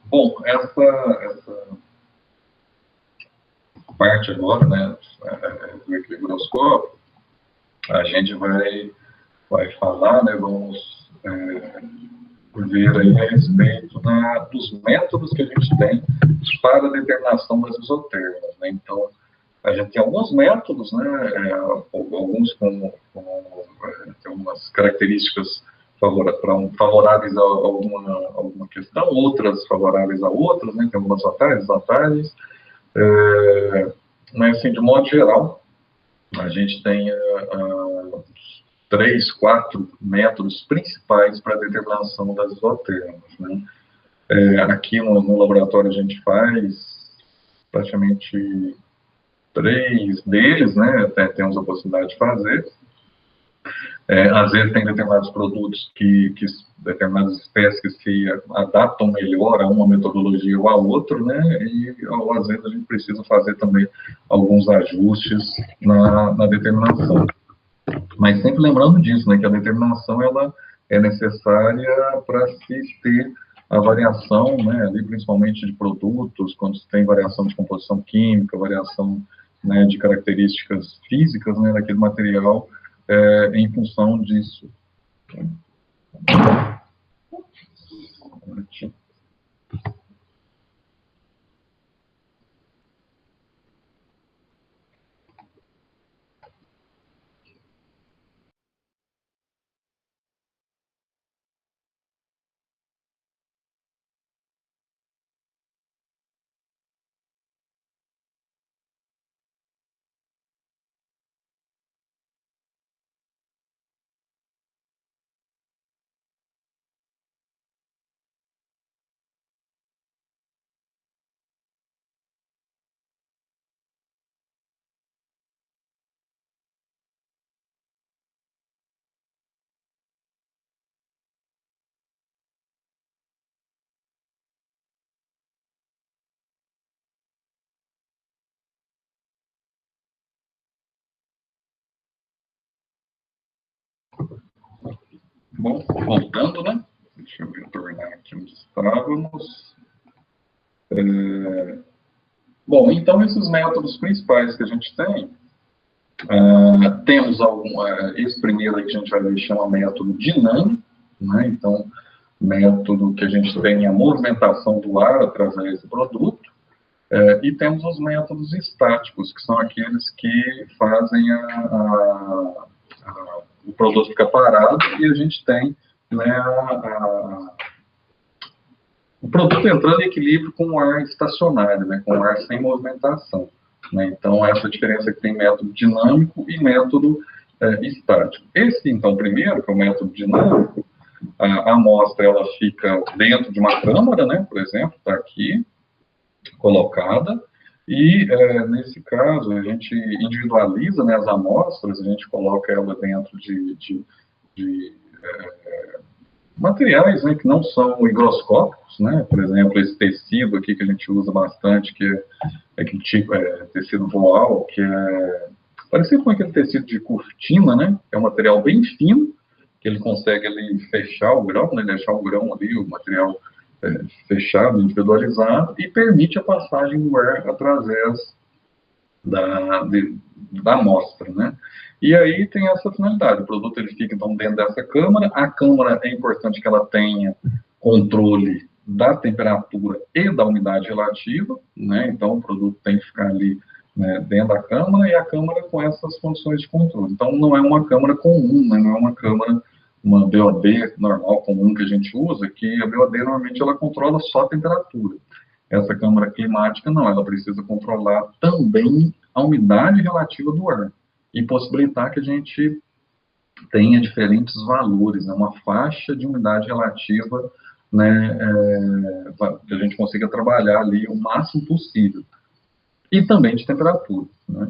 Bom, essa parte agora, né, do equilibroscópio, a gente vai falar, né, vamos ver aí a respeito dos métodos que a gente tem para a determinação das isotérmicas, né? Então, a gente tem alguns métodos, né, alguns com tem algumas características favoráveis a alguma questão, outras favoráveis a outras, né, tem algumas vantagens, mas, assim, de modo geral, a gente tem 3, 4 métodos principais para a determinação das isotérmicas, né? Aqui no laboratório a gente faz praticamente 3 deles, né? Até temos a possibilidade de fazer. Às vezes tem determinados produtos determinadas espécies que se adaptam melhor a uma metodologia ou a outra, né? E às vezes a gente precisa fazer também alguns ajustes na determinação. Mas sempre lembrando disso, né? Que a determinação ela é necessária para se ter a variação, né? Ali principalmente de produtos, quando se tem variação de composição química, variação, né, de características físicas, né, daquele material, em função disso. Bom, voltando, né? Deixa eu retornar aqui onde estávamos. Bom, então, esses métodos principais que a gente tem, temos esse primeiro aqui que a gente vai ver chama método dinâmico, né? Então, método que a gente tem a movimentação do ar através do produto, e temos os métodos estáticos, que são aqueles que fazem o produto ficar parado e a gente tem, né, o produto entrando em equilíbrio com o ar estacionário, né, com o ar sem movimentação, né? Então, essa diferença que tem método dinâmico e método estático. Esse, então, primeiro, que é o método dinâmico, a amostra ela fica dentro de uma câmara, né, por exemplo, está aqui, colocada, e nesse caso a gente individualiza, né, as amostras, a gente coloca ela dentro de materiais, né, que não são higroscópicos, né, por exemplo, esse tecido aqui que a gente usa bastante, que é aquele tipo, tecido voal, que é parecido com aquele tecido de cortina, né, é um material bem fino, que ele consegue ali fechar o grão, né, deixar o grão ali, o material fechado, individualizado, e permite a passagem do ar através da amostra, né? E aí tem essa finalidade, o produto ele fica então dentro dessa câmara, a câmara é importante que ela tenha controle da temperatura e da umidade relativa, né? Então o produto tem que ficar ali, né, dentro da câmara, e a câmara com essas condições de controle. Então não é uma câmara comum, né? Não é uma câmara, uma BOD normal, comum que a gente usa, que a BOD normalmente ela controla só a temperatura. Essa câmara climática não, ela precisa controlar também a umidade relativa do ar e possibilitar que a gente tenha diferentes valores, né, uma faixa de umidade relativa, né, que a gente consiga trabalhar ali o máximo possível. E também de temperatura, né.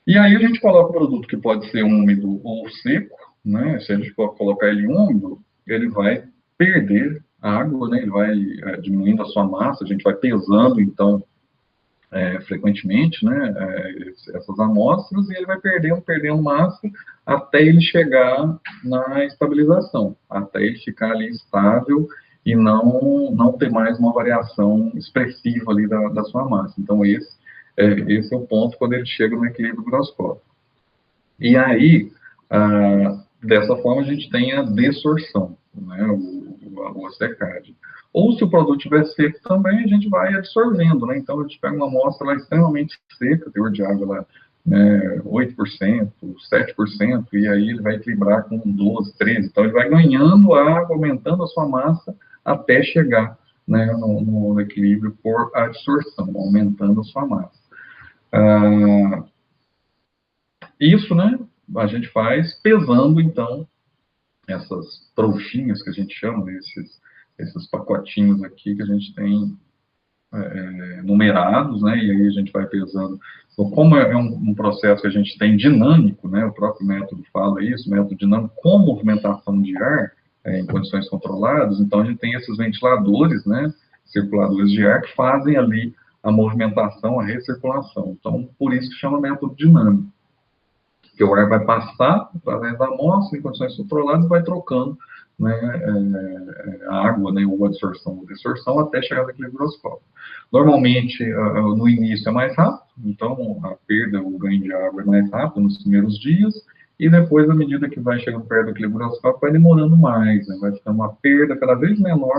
E aí a gente coloca o produto que pode ser úmido ou seco, né? Se a gente colocar ele úmido, ele vai perder água, né? Ele vai diminuindo a sua massa, a gente vai pesando, então, frequentemente, né, essas amostras, e ele vai perdendo massa até ele chegar na estabilização, até ele ficar ali estável e não ter mais uma variação expressiva ali da sua massa. Então, esse é o ponto quando ele chega no equilíbrio higroscópico. E aí, dessa forma, a gente tem a desorção, né, a secagem. Ou se o produto estiver seco também, a gente vai absorvendo, né? Então, a gente pega uma amostra lá extremamente seca, teor de água lá, né, 8%, 7%, e aí ele vai equilibrar com 12, 13%. Então, ele vai ganhando água, aumentando a sua massa, até chegar, né, no equilíbrio por absorção, aumentando a sua massa. Isso, né, a gente faz pesando, então, essas trouxinhas que a gente chama, esses pacotinhos aqui que a gente tem numerados, né, e aí a gente vai pesando. Então, como é um processo que a gente tem dinâmico, né, o próprio método fala isso, método dinâmico com movimentação de ar, em condições controladas, então a gente tem esses ventiladores, né, circuladores de ar, que fazem ali a movimentação, a recirculação. Então, por isso que chama método dinâmico, que o ar vai passar através da amostra em condições controladas e vai trocando, né, a água, né, ou absorção ou desorção, até chegar naquele higroscópio. Normalmente, no início é mais rápido, então a perda, o ganho de água é mais rápido nos primeiros dias, e depois, à medida que vai chegando perto daquele higroscópio, vai demorando mais, né, vai ficando uma perda cada vez menor,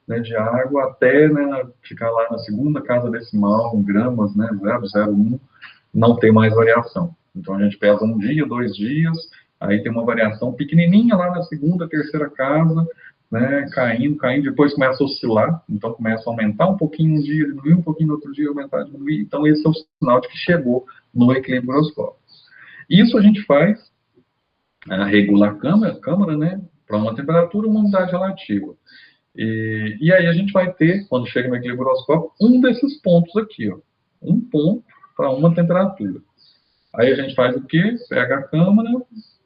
né, de água, até, né, ficar lá na segunda casa decimal, em gramas, né, 0,01, não tem mais variação. Então, a gente pesa um dia, 2 dias, aí tem uma variação pequenininha lá na segunda, terceira casa, né, caindo, depois começa a oscilar, então começa a aumentar um pouquinho um dia, diminuir um pouquinho no outro dia, aumentar, diminuir, então esse é o sinal de que chegou no equilíbrio higroscópico. Isso a gente faz, regula a câmara, né, para uma temperatura e uma umidade relativa. E aí a gente vai ter, quando chega no equilíbrio higroscópico, um desses pontos aqui, ó, um ponto para uma temperatura. Aí a gente faz o quê? Pega a câmara,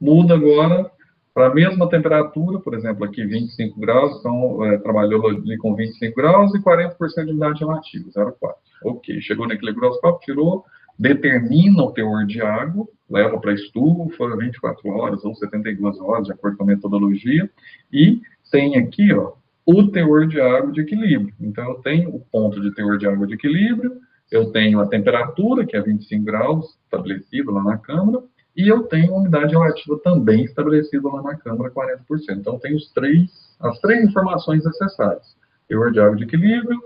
muda agora para a mesma temperatura, por exemplo, aqui 25 graus, então trabalhou ali com 25 graus e 40% de umidade relativa, 0,4. Ok, chegou no equilíbrio higroscópico, tirou, determina o teor de água, leva para a estufa 24 horas ou 72 horas, de acordo com a metodologia, e tem aqui, ó, o teor de água de equilíbrio. Então, eu tenho o ponto de teor de água de equilíbrio, eu tenho a temperatura, que é 25 graus, estabelecida lá na câmara, e eu tenho a umidade relativa também estabelecida lá na câmara, 40%. Então, tem as três informações necessárias. Teor de água de equilíbrio,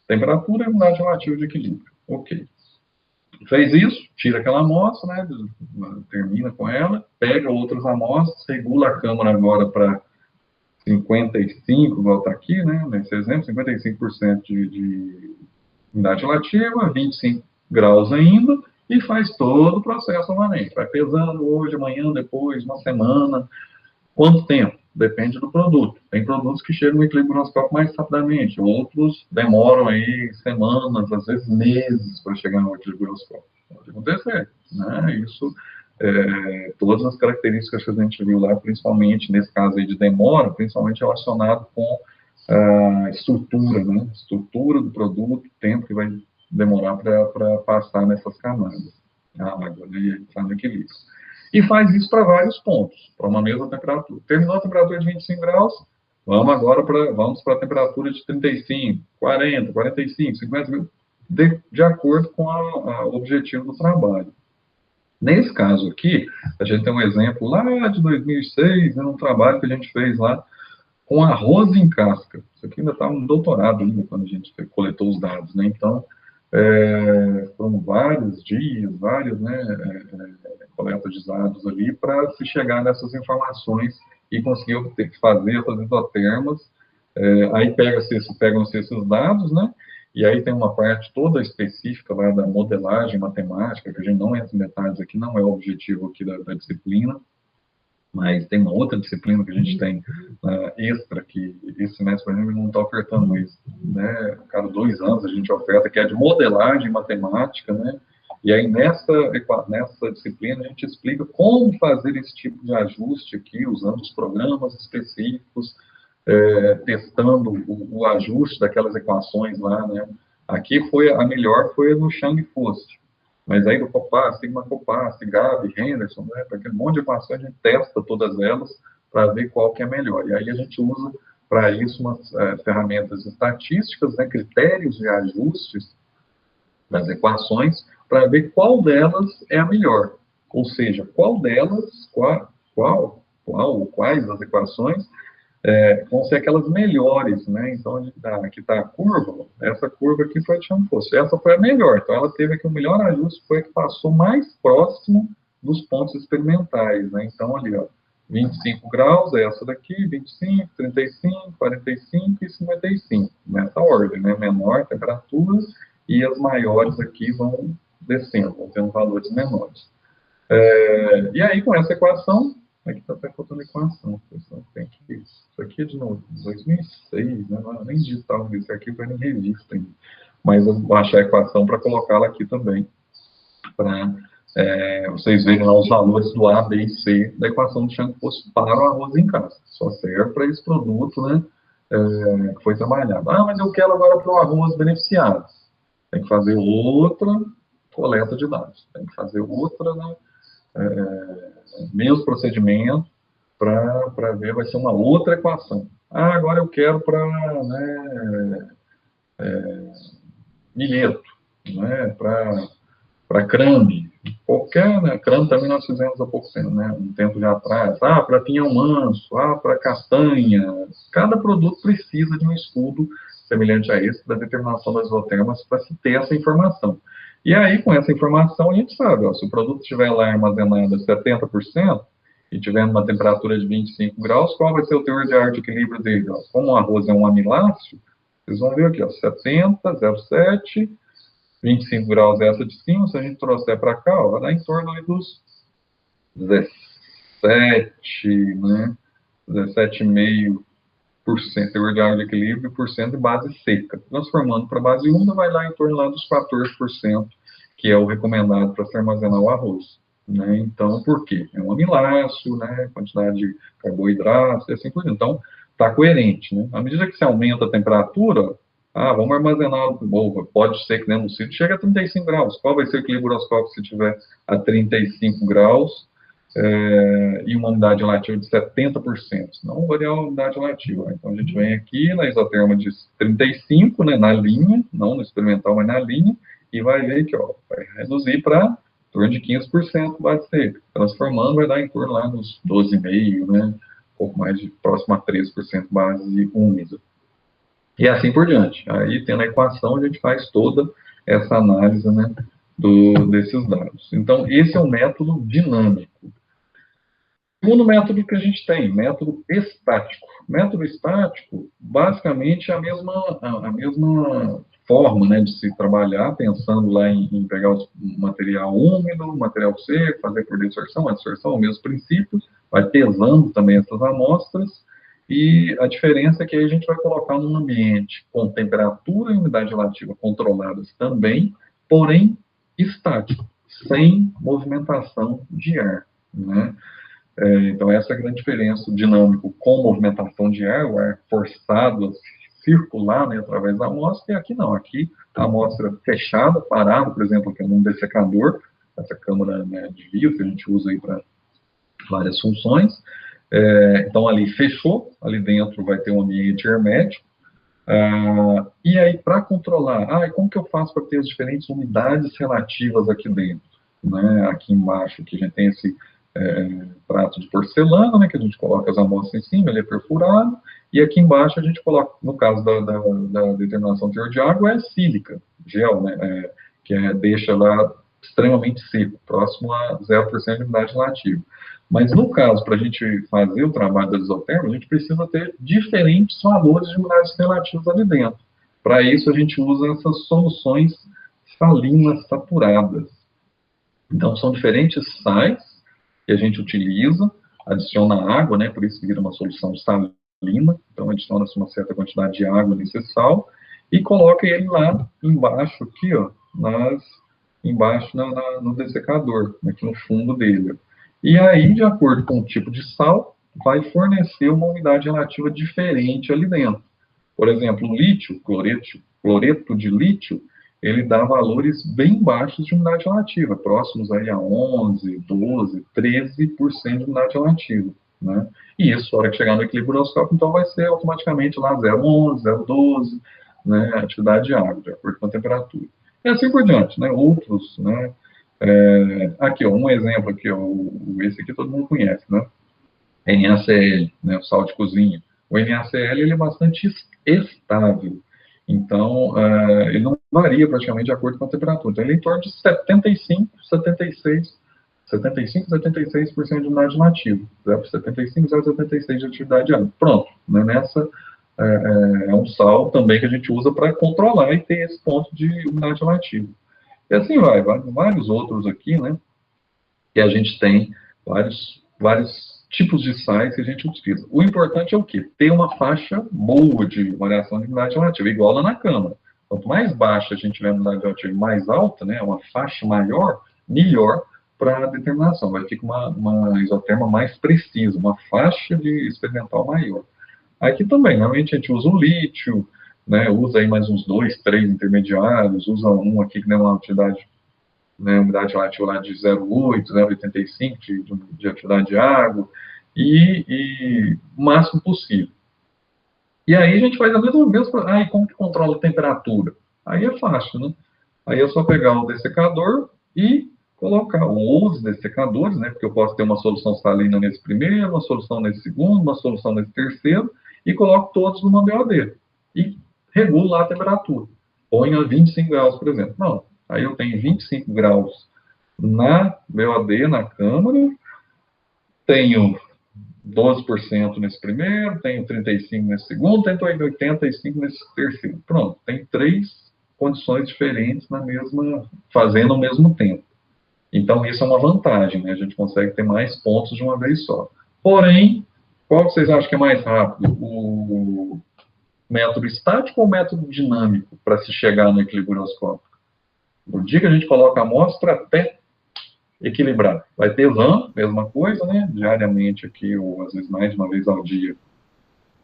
temperatura e umidade relativa de equilíbrio. Ok. Fez isso, tira aquela amostra, né, termina com ela, pega outras amostras, regula a câmara agora para 55, igual está aqui, né, nesse exemplo, 55% de umidade relativa, 25 graus ainda, e faz todo o processo novamente. Vai pesando hoje, amanhã, depois, uma semana. Quanto tempo? Depende do produto. Tem produtos que chegam no equilíbrio higroscópico mais rapidamente, outros demoram aí semanas, às vezes meses, para chegar no equilíbrio higroscópico. Pode acontecer, né? Isso, todas as características que a gente viu lá, principalmente nesse caso aí de demora, principalmente relacionado com a estrutura, né? Estrutura do produto, tempo que vai demorar para passar nessas camadas, a água, né? E entrar no equilíbrio. E faz isso para vários pontos, para uma mesma temperatura. Terminou a temperatura de 25 graus, vamos agora para a temperatura de 35, 40, 45, 50, de acordo com o objetivo do trabalho. Nesse caso aqui, a gente tem um exemplo lá de 2006, né, um trabalho que a gente fez lá com arroz em casca. Isso aqui ainda está um doutorado ainda, quando a gente coletou os dados, né? Então, foram vários dias, vários, né, coleta de dados ali para se chegar nessas informações e conseguir fazer essas isotermas. Aí pegam-se esses dados, né, e aí tem uma parte toda específica lá da modelagem matemática, que a gente não entra em detalhes aqui, não é o objetivo aqui da disciplina, mas tem uma outra disciplina que a gente tem extra, que esse semestre, por exemplo, não está ofertando isso, né? Cada 2 anos a gente oferta, que é de modelagem matemática, né? E aí nessa disciplina a gente explica como fazer esse tipo de ajuste aqui, usando os programas específicos, testando o ajuste daquelas equações lá, né? Aqui a melhor foi no Chang-Fust. Mas aí do Copast, Sigma Copast, Gabi, Henderson, né, para aquele monte de equações, a gente testa todas elas para ver qual que é melhor. E aí a gente usa para isso umas ferramentas estatísticas, né, critérios de ajustes das equações, para ver qual delas é a melhor. Ou seja, qual delas, quais das equações vão ser aquelas melhores, né? Então, aqui está a curva, essa curva aqui foi a de Chern-Fosse, essa foi a melhor, então ela teve aqui o melhor ajuste, foi a que passou mais próximo dos pontos experimentais, né? Então, ali, ó, 25 graus, é essa daqui, 25, 35, 45 e 55, nessa ordem, né? Menor temperatura, e as maiores aqui vão descendo, vão tendo valores menores. E aí, com essa equação, aqui está até faltando equação, pessoal, tem que isso aqui é de novo, 2006, né? Não é nem digital, esse arquivo é em revista ainda, mas eu vou achar a equação para colocá-la aqui também, para vocês verem lá os valores do A, B e C da equação de Chern-Fosse para o arroz em casa. Só serve para esse produto, né, que foi trabalhado. Ah, mas eu quero agora para o arroz beneficiado. Tem que fazer outra coleta de dados. Tem que fazer outra, né, mesmo procedimento, para ver, vai ser uma outra equação. Ah, agora eu quero para, né, milheto, né, para crame, qualquer, né, crame também nós fizemos há pouco tempo, né, um tempo já atrás, para pinhão manso, para castanha, cada produto precisa de um estudo semelhante a esse, da determinação das isotermas, para se ter essa informação. E aí, com essa informação, a gente sabe, ó, se o produto estiver lá armazenado a 70%, e tiver uma temperatura de 25 graus, qual vai ser o teor de ar de equilíbrio dele? Ó? Como o arroz é um amiláceo, vocês vão ver aqui, ó, 70, 0,7, 25 graus é essa de cima, se a gente trouxer para cá, ó, vai dar em torno ali dos 17, né, 17,5% teor de ar de equilíbrio por cento de base seca. Transformando para base úmida, vai lá em torno lá dos 14%, que é o recomendado para se armazenar o arroz. Né? Então, por quê? É um amiláceo, né? Quantidade de carboidratos e assim por diante. Então, está coerente. Né? À medida que você aumenta a temperatura, vamos armazenar, pode ser que dentro do sítio chegue a 35 graus. Qual vai ser o equilíbrio horoscópico se tiver a 35 graus e uma umidade relativa de 70%? Não variar a umidade relativa. Então, a gente vem aqui na isoterma de 35, né, na linha, não no experimental, mas na linha, e vai ver que vai reduzir para em torno de 15% base seca. Transformando, vai dar em torno lá nos 12,5%, né? Um pouco mais próximo a 13% base úmida. E assim por diante. Aí, tendo a equação, a gente faz toda essa análise, né, desses dados. Então, esse é um método dinâmico. Segundo método que a gente tem, método estático. Método estático, basicamente, é a mesma forma, né, de se trabalhar, pensando lá em pegar o material úmido, material seco, fazer por dissorção, a dissorção é o mesmo princípio, vai pesando também essas amostras, e a diferença é que aí a gente vai colocar num ambiente com temperatura e umidade relativa controladas também, porém estático, sem movimentação de ar, né? Então, essa é a grande diferença, o dinâmico com movimentação de ar, o ar forçado a circular, né, através da amostra, e aqui não, aqui a amostra fechada, parada, por exemplo, aqui num dessecador, essa câmara, né, de via que a gente usa aí para várias funções. Então, ali fechou, ali dentro vai ter um ambiente hermético, e aí, para controlar, como que eu faço para ter as diferentes umidades relativas aqui dentro? Né? Aqui embaixo, que a gente tem esse prato de porcelana, né, que a gente coloca as amostras em cima, ele é perfurado, e aqui embaixo a gente coloca, no caso da determinação de teor de água, é sílica, gel, né, que deixa lá extremamente seco, próximo a 0% de umidade relativa. Mas no caso, para a gente fazer o trabalho das isotermas, a gente precisa ter diferentes valores de umidades relativas ali dentro. Para isso, a gente usa essas soluções salinas saturadas. Então, são diferentes sais que a gente utiliza, adiciona água, né, por isso que vira uma solução salina, então adiciona-se uma certa quantidade de água nesse sal, e coloca ele lá embaixo, aqui, ó, embaixo no dessecador, aqui no fundo dele. E aí, de acordo com o tipo de sal, vai fornecer uma umidade relativa diferente ali dentro. Por exemplo, o lítio, cloreto de lítio, ele dá valores bem baixos de umidade relativa, próximos aí a 11, 12, 13% de umidade relativa. né? E isso, na hora que chegar no equilíbrio buroscópico, então vai ser automaticamente lá 0,11, 0,12, né, atividade de água, de acordo com a temperatura. E assim por diante, né, outros, né, aqui, ó, um exemplo aqui, ó, esse aqui todo mundo conhece, né, NaCl, né, o sal de cozinha. O NaCl, ele é bastante estável, então, ele não varia praticamente de acordo com a temperatura, então ele é em torno de 75, 76, 75, 76% de umidade nativa, 0,75, 0,76 de atividade de água. Pronto, né, nessa é um sal também que a gente usa para controlar e ter esse ponto de umidade relativa. E assim vai, vários outros aqui, né, que a gente tem vários tipos de sais que a gente utiliza. O importante é o quê? Ter uma faixa boa de variação de umidade relativa, igual lá na câmara. Quanto mais baixa a gente tiver a umidade relativa mais alta, né, uma faixa maior, melhor para a determinação. Vai ficar uma isoterma mais precisa, uma faixa de experimental maior. Aqui também, normalmente a gente usa o lítio, né, usa aí mais uns 2, 3 intermediários, usa um aqui que tem uma atividade, né, umidade relativa lá de 0,8, 0,85 de atividade de água, e o máximo possível. E aí a gente faz a mesma aí como que controla a temperatura? Aí é fácil, né? Aí é só pegar o dessecador e colocar os dessecadores, né? Porque eu posso ter uma solução salina nesse primeiro, uma solução nesse segundo, uma solução nesse terceiro, e coloco todos numa BOD. E regulo lá a temperatura. Põe a 25 graus, por exemplo. Não, aí eu tenho 25 graus na BOD, na câmara, tenho 12% nesse primeiro, tenho 35% nesse segundo, tenho 85% nesse terceiro. Pronto, tem 3 condições diferentes fazendo ao mesmo tempo. Então, isso é uma vantagem, né? A gente consegue ter mais pontos de uma vez só. Porém, qual que vocês acham que é mais rápido? O método estático ou o método dinâmico para se chegar no equilíbrio buroscópico? No dia que a gente coloca a amostra até equilibrar. Vai ter van, mesma coisa, né? Diariamente aqui, ou às vezes mais de uma vez ao dia,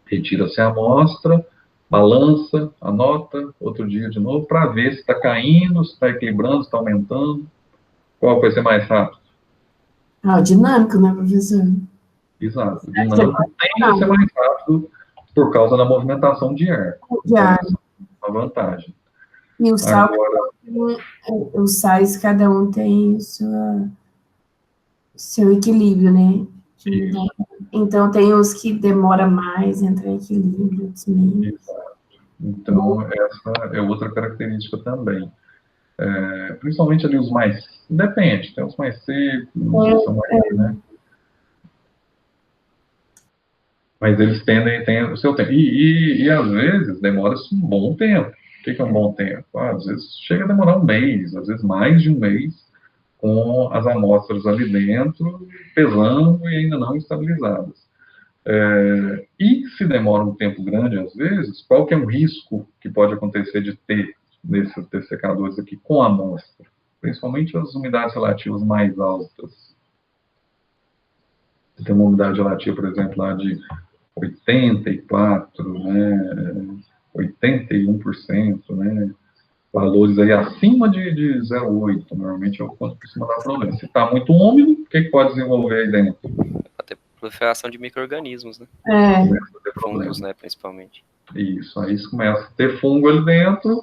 retira-se a amostra, balança, anota, outro dia de novo, para ver se está caindo, se está equilibrando, se está aumentando. Qual vai ser mais rápido? O dinâmico, né, professor? Exato. O dinâmico tende a ser mais rápido por causa da movimentação de ar. Então, isso é uma vantagem. E o sal, os sais, cada um tem seu equilíbrio, né? Então, tem os que demora mais, entra em equilíbrio, outros menos. Exato. Então, essa é outra característica também. Principalmente ali os mais... Depende, tem os mais secos, são mais, né? Mas eles têm o seu tempo. E às vezes demora-se um bom tempo. O que é um bom tempo? Às vezes chega a demorar um mês, às vezes mais de um mês, com as amostras ali dentro, pesando e ainda não estabilizadas. E se demora um tempo grande, às vezes, qual que é o risco que pode acontecer de ter nesses dessecadores aqui com a amostra? Principalmente as umidades relativas mais altas. Você tem uma umidade relativa, por exemplo, lá de 84, né, 81%, né, valores aí acima de 0,8, normalmente é o quanto costuma dar problema. Se está muito úmido, o que pode desenvolver aí dentro? Vai ter proliferação de micro-organismos, né? Fungos, né, principalmente. Isso, aí começa a ter fungo ali dentro,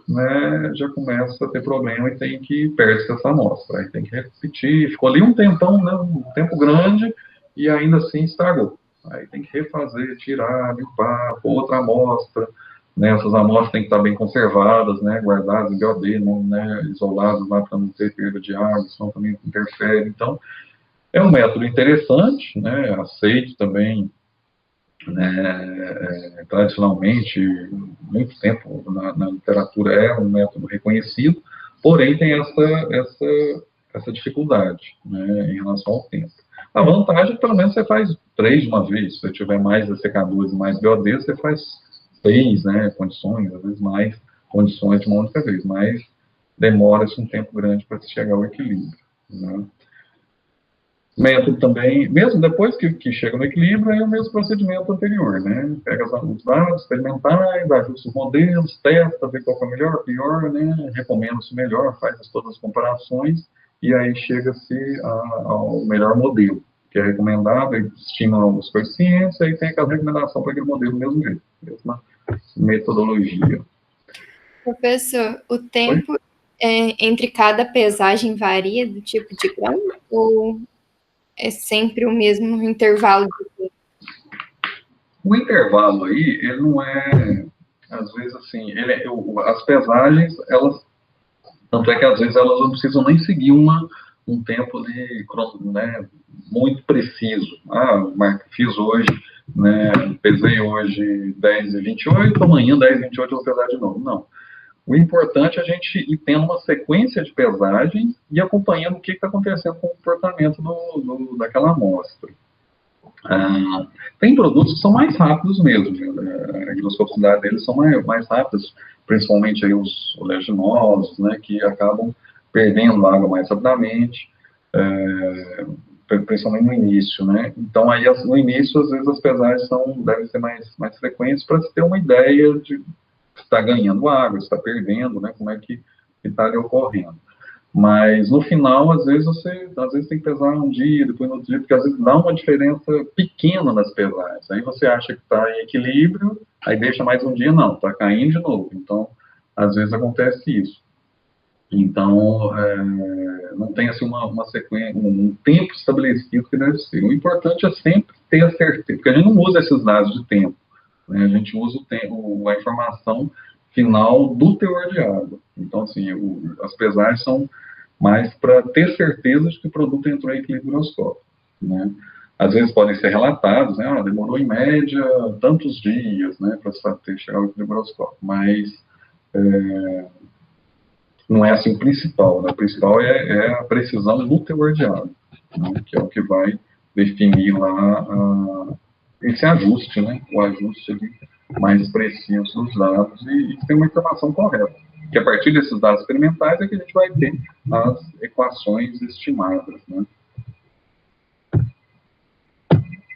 né, já começa a ter problema e tem que perder essa amostra. Aí tem que repetir, ficou ali um tempão, né, um tempo grande, e ainda assim estragou. Aí tem que refazer, tirar, limpar, outra amostra, né, essas amostras têm que estar bem conservadas, né, guardadas em BOD, né, isoladas lá para não ter perda de água, senão também interfere. Então, é um método interessante, né, aceito também, né, tradicionalmente, muito tempo na literatura é um método reconhecido, porém tem essa dificuldade, né, em relação ao tempo. A vantagem é que pelo menos você faz 3 de uma vez, se você tiver mais dessecadores e mais BODs, você faz 6, né, condições, às vezes mais condições de uma única vez, mas demora-se um tempo grande para se chegar ao equilíbrio, né. Método também, mesmo depois que chega no equilíbrio, é o mesmo procedimento anterior, né? Pega os dados experimentais, ajusta os modelos, testa, vê qual é o melhor, pior, né? Recomenda-se o melhor, faz todas as comparações, e aí chega-se ao melhor modelo. que é recomendado, aí estima os coeficientes, aí tem aquela recomendação para aquele modelo do mesmo jeito, mesma metodologia. Professor, o tempo entre cada pesagem varia do tipo de grão ou é sempre o mesmo intervalo de tempo? O intervalo aí, ele não é, às vezes assim, as pesagens, elas, tanto é que às vezes elas não precisam nem seguir um tempo né, muito preciso. Fiz hoje, né, pesei hoje 10h28, amanhã 10h28 eu vou pesar de novo. Não. O importante é a gente ir tendo uma sequência de pesagens e acompanhando o que está acontecendo com o comportamento daquela amostra. Tem produtos que são mais rápidos mesmo, né? A higroscopicidade deles são mais rápidas, principalmente aí os oleaginosos, né, que acabam perdendo água mais rapidamente, principalmente no início, né? Então, aí, no início, às vezes, as pesagens devem ser mais frequentes para se ter uma ideia de se está ganhando água, se está perdendo, né? Como é que está ali ocorrendo. Mas, no final, às vezes tem que pesar um dia, depois no outro dia, porque às vezes dá uma diferença pequena nas pesagens. Aí você acha que está em equilíbrio, aí deixa mais um dia, não, está caindo de novo. Então, às vezes acontece isso. Então, não tem assim uma sequência, um tempo estabelecido que deve ser. O importante é sempre ter a certeza, porque a gente não usa esses dados de tempo, né? A gente usa a informação final do teor de água. Então, assim, as pesagens são mais para ter certeza de que o produto entrou em equilíbrio higroscópico, né? Às vezes podem ser relatados, né? Demorou em média tantos dias, né, para chegar ao equilíbrio higroscópico, mas não é assim o principal, né? O principal é a precisão do teor de água, né, que é o que vai definir lá esse ajuste, né? O ajuste ali mais preciso dos dados e ter uma informação correta. Que a partir desses dados experimentais é que a gente vai ter as equações estimadas, né?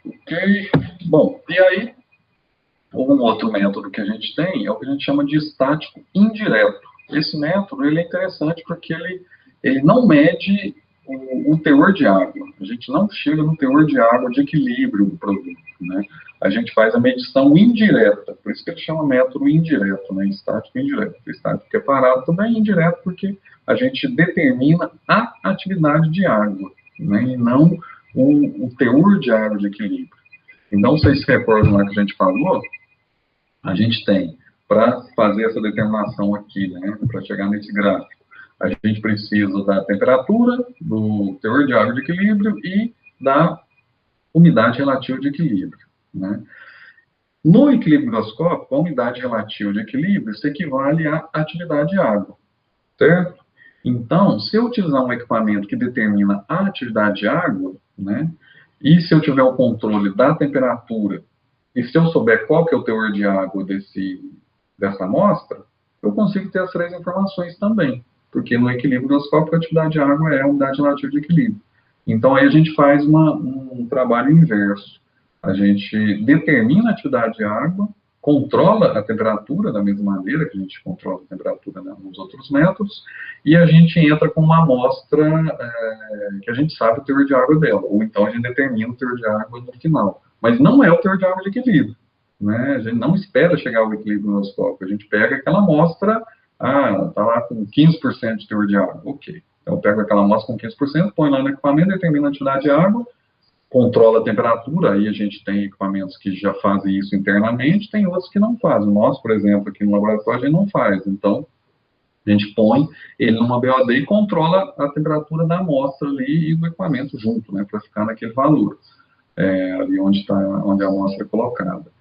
Ok. Bom, e aí, um outro método que a gente tem é o que a gente chama de estático indireto. Esse método ele é interessante porque ele não mede o teor de água. A gente não chega no teor de água de equilíbrio do produto, né? A gente faz a medição indireta, por isso que ele chama método indireto, né? Estático indireto. Estático é parado também é indireto porque a gente determina a atividade de água, né? E não o teor de água de equilíbrio. Então, vocês se recordam lá que a gente falou? A gente tem, para fazer essa determinação aqui, né, para chegar nesse gráfico, a gente precisa da temperatura, do teor de água de equilíbrio e da umidade relativa de equilíbrio, né? No equilíbrio higroscópico, a umidade relativa de equilíbrio se equivale à atividade de água, certo? Então, se eu utilizar um equipamento que determina a atividade de água, né, e se eu tiver o controle da temperatura, e se eu souber qual que é o teor de água dessa amostra, eu consigo ter as três informações também, porque no equilíbrio higroscópico a atividade de água é a umidade relativa de equilíbrio. Então, aí a gente faz um trabalho inverso. A gente determina a atividade de água, controla a temperatura da mesma maneira que a gente controla a temperatura, né, nos outros métodos, e a gente entra com uma amostra que a gente sabe o teor de água dela, ou então a gente determina o teor de água no final. Mas não é o teor de água de equilíbrio, né? A gente não espera chegar ao equilíbrio higroscópico, a gente pega aquela amostra, está lá com 15% de teor de água, ok. Então eu pego aquela amostra com 15%, põe lá no equipamento, determina a atividade de água, controla a temperatura, aí a gente tem equipamentos que já fazem isso internamente, tem outros que não fazem. Nós, por exemplo, aqui no laboratório, a gente não faz. Então, a gente põe ele numa BOD e controla a temperatura da amostra ali e do equipamento junto, né, para ficar naquele valor, ali onde a amostra é colocada.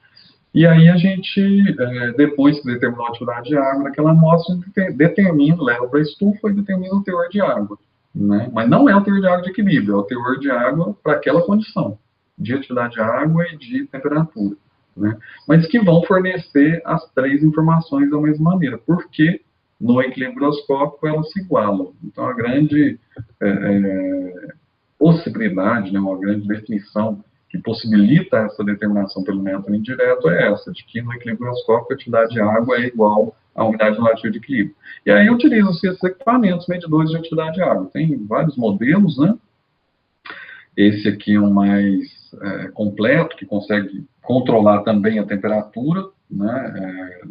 E aí a gente, depois que determinou a atividade de água naquela amostra, determina, leva para a estufa e determina o teor de água, né? Mas não é o teor de água de equilíbrio, é o teor de água para aquela condição, de atividade de água e de temperatura, né? Mas que vão fornecer as três informações da mesma maneira, porque no equilíbrio higroscópico elas se igualam. Então, a grande possibilidade, né, uma grande definição que possibilita essa determinação pelo método indireto é essa, de que no equilíbrio higroscópico a atividade de água é igual à umidade relativa de equilíbrio. E aí utilizam-se esses equipamentos medidores de atividade de água. Tem vários modelos, né? Esse aqui é um mais completo, que consegue controlar também a temperatura, né,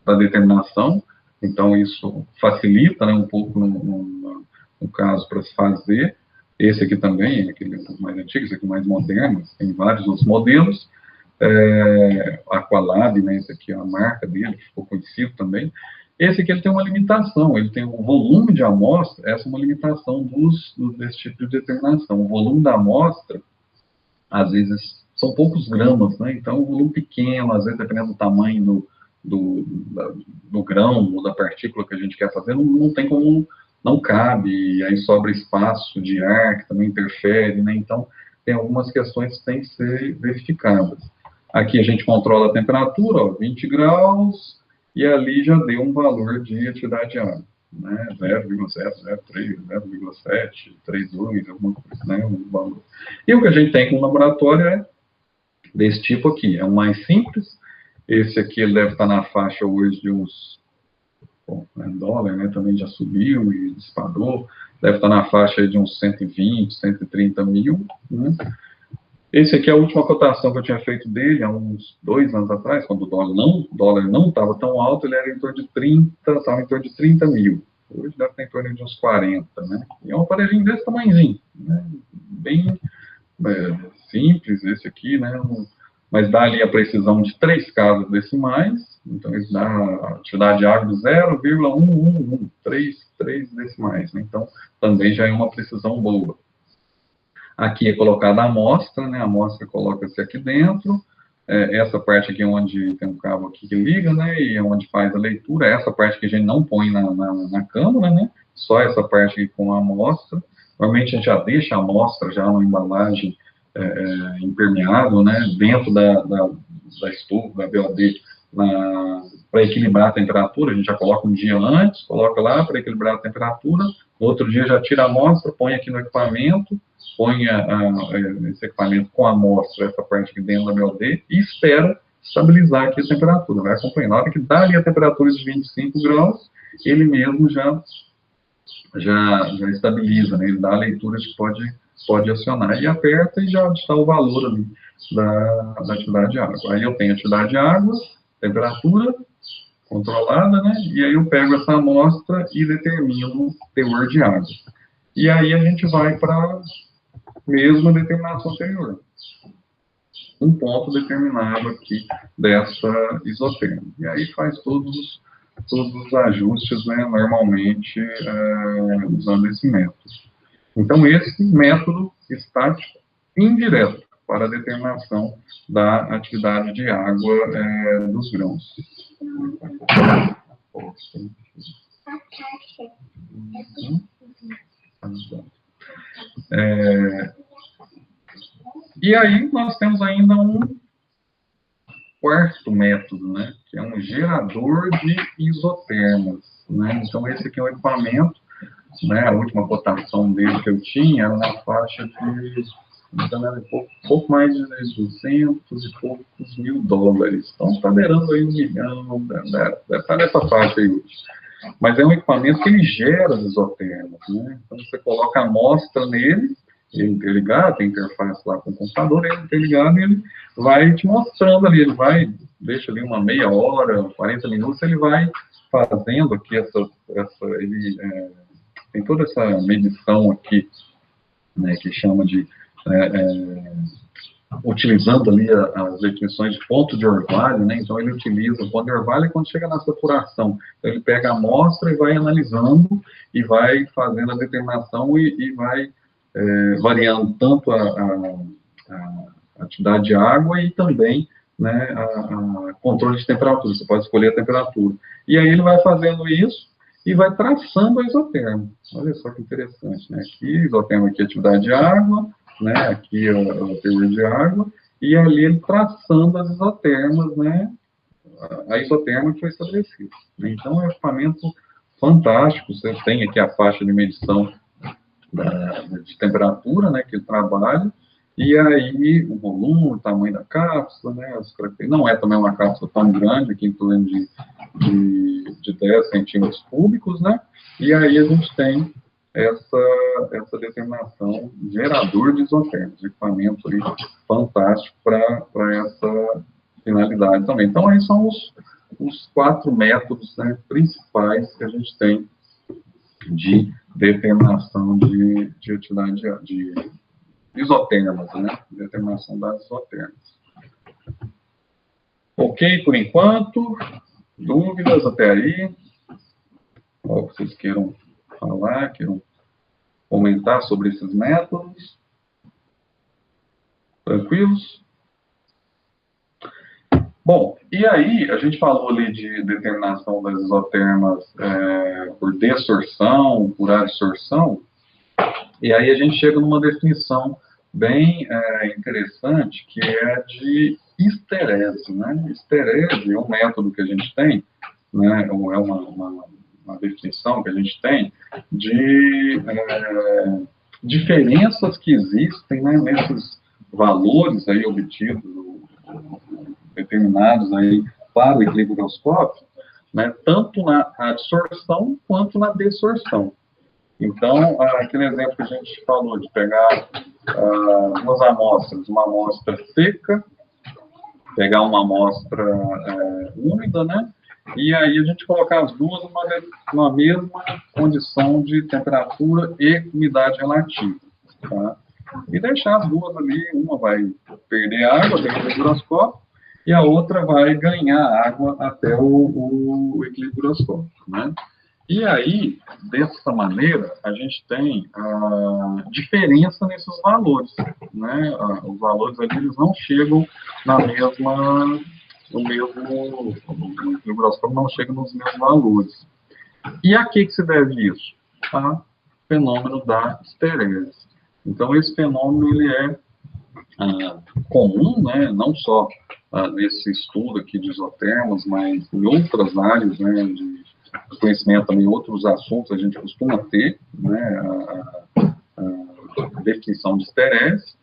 da determinação. Então, isso facilita, né, um pouco no caso para se fazer. Esse aqui também, aquele mais antigo, esse aqui mais moderno, tem vários outros modelos. Aqualab, né, esse aqui é a marca dele, que ficou conhecido também. Esse aqui ele tem uma limitação, ele tem um volume de amostra, essa é uma limitação desse tipo de determinação. O volume da amostra, às vezes, são poucos gramas, né, então um volume pequeno, às vezes, dependendo do tamanho do grão ou da partícula que a gente quer fazer, não tem como, não cabe, e aí sobra espaço de ar, que também interfere, né, então tem algumas questões que têm que ser verificadas. Aqui a gente controla a temperatura, ó, 20 graus, e ali já deu um valor de atividade de água, né, 0,003, 0,7, 32, alguma coisa, né, um valor. E o que a gente tem com o laboratório é desse tipo aqui, é o mais simples. Esse aqui ele deve estar na faixa hoje de uns, dólar, né, também já subiu e disparou, deve estar na faixa de uns 120, 130 mil, né. Esse aqui é a última cotação que eu tinha feito dele, há uns 2 anos atrás, quando o dólar não estava tão alto, ele era em torno de 30 mil. Hoje deve estar em torno de uns 40, né? E é um aparelhinho desse tamanhozinho, né? Bem simples esse aqui, né? Mas dá ali a precisão de 3 casas decimais, então isso dá a atividade de água de 0,111, 3 decimais, né? Então também já é uma precisão boa. Aqui é colocada a amostra, né? A amostra coloca-se aqui dentro. Essa parte aqui é onde tem um cabo aqui que liga, né? E é onde faz a leitura. Essa parte que a gente não põe na câmara, né? Só essa parte aqui com a amostra. Normalmente a gente já deixa a amostra já numa embalagem impermeável, né? Dentro da estufa, da BOD, para equilibrar a temperatura. A gente já coloca um dia antes, coloca lá para equilibrar a temperatura. No outro dia já tira a amostra, põe aqui no equipamento, põe esse equipamento com a amostra, essa parte aqui dentro da BOD, e espera estabilizar aqui a temperatura. Vai acompanhando. Na hora que dá ali a temperatura de 25 graus, ele mesmo já estabiliza, né? Ele dá a leitura de que pode acionar, e aperta e já está o valor ali da atividade de água. Aí eu tenho atividade de água, temperatura controlada, né? E aí eu pego essa amostra e determino o teor de água. E aí a gente vai para mesmo a determinação anterior. Um ponto determinado aqui dessa isoterma. E aí faz todos os ajustes, né, normalmente usando esse método. Então, esse método estático indireto para a determinação da atividade de água dos grãos. E aí nós temos ainda um quarto método, né, que é um gerador de isotermas, né. Então esse aqui é um equipamento, né, a última cotação dele que eu tinha era na faixa de, então era pouco mais de 200 e poucos mil dólares. Então está beirando aí 1 milhão, deve estar nessa faixa aí hoje. Mas é um equipamento que ele gera os isotermas, né. Então você coloca a amostra nele, ele interligado, tem interface lá com o computador, ele interligado, e ele vai te mostrando ali, ele deixa ali uma meia hora, 40 minutos, ele vai fazendo aqui ele tem toda essa medição aqui, né, que chama de, utilizando ali as definições de ponto de orvalho, né, então ele utiliza o ponto de orvalho quando chega na saturação, então ele pega a amostra e vai analisando, e vai fazendo a determinação, e vai variando tanto a atividade de água e também, né, a controle de temperatura. Você pode escolher a temperatura. E aí ele vai fazendo isso e vai traçando a isoterma. Olha só que interessante, né? Aqui, isoterma, aqui atividade de água, né? Aqui o teor de água, e ali ele traçando as isotermas, né? A isoterma que foi estabelecida. Então, é um equipamento fantástico. Você tem aqui a faixa de medição de temperatura, né, que ele trabalha, e aí o volume, o tamanho da cápsula, né, não é também uma cápsula tão grande, aqui em torno de 10 centímetros cúbicos, né, e aí a gente tem essa determinação gerador de isotérmicos, equipamento aí fantástico para essa finalidade também. Então, aí são os 4 métodos, né, principais que a gente tem de determinação de utilidade de isotermas, né, determinação das isotermas. Ok, por enquanto, dúvidas até aí? Ou que vocês queiram falar, queiram comentar sobre esses métodos? Tranquilos? Bom, e aí, a gente falou ali de determinação das isotermas por desorção, por adsorção, e aí a gente chega numa definição bem interessante, que é de esterese, né? Esterese é um método que a gente tem, né? Ou é uma definição que a gente tem de diferenças que existem, né, nesses valores aí obtidos, determinados aí para o equilíbrio groscópico, né, tanto na adsorção quanto na desorção. Então, aquele exemplo que a gente falou de pegar 2 amostras, uma amostra seca, pegar uma amostra úmida, né, e aí a gente colocar as duas numa mesma condição de temperatura e umidade relativa, tá? E deixar as duas ali, uma vai perder água dentro do higroscópio e a outra vai ganhar água até o equilíbrio groscópico, né? E aí, dessa maneira, a gente tem a diferença nesses valores, né? Os valores ali, eles não chegam na mesma... o equilíbrio groscópico não chega nos mesmos valores. E a que se deve isso? A fenômeno da esterese. Então, esse fenômeno ele é comum, né, não só nesse estudo aqui de isotermos, mas em outras áreas, né, de conhecimento também, outros assuntos a gente costuma ter, né, a definição de esterese.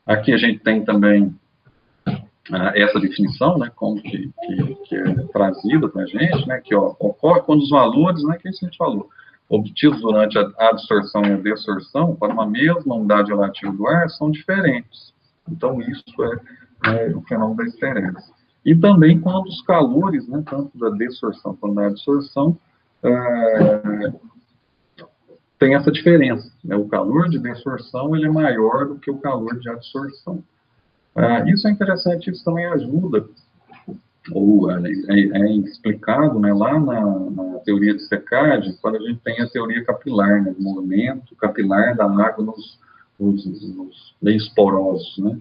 Aqui a gente tem também essa definição, né, como que é trazida para a gente, né, que ocorre quando os valores, né, que a gente falou, obtidos durante a adsorção e a desorção para uma mesma unidade relativa do ar são diferentes. Então, isso é o fenômeno da esterese. E também quando os calores, né, tanto da desorção quanto da adsorção, tem essa diferença, né, o calor de desorção ele é maior do que o calor de adsorção. Isso é interessante, isso também ajuda, ou é explicado, né, lá na teoria de secagem, quando a gente tem a teoria capilar, né, do movimento capilar da água nos meios porosos, né.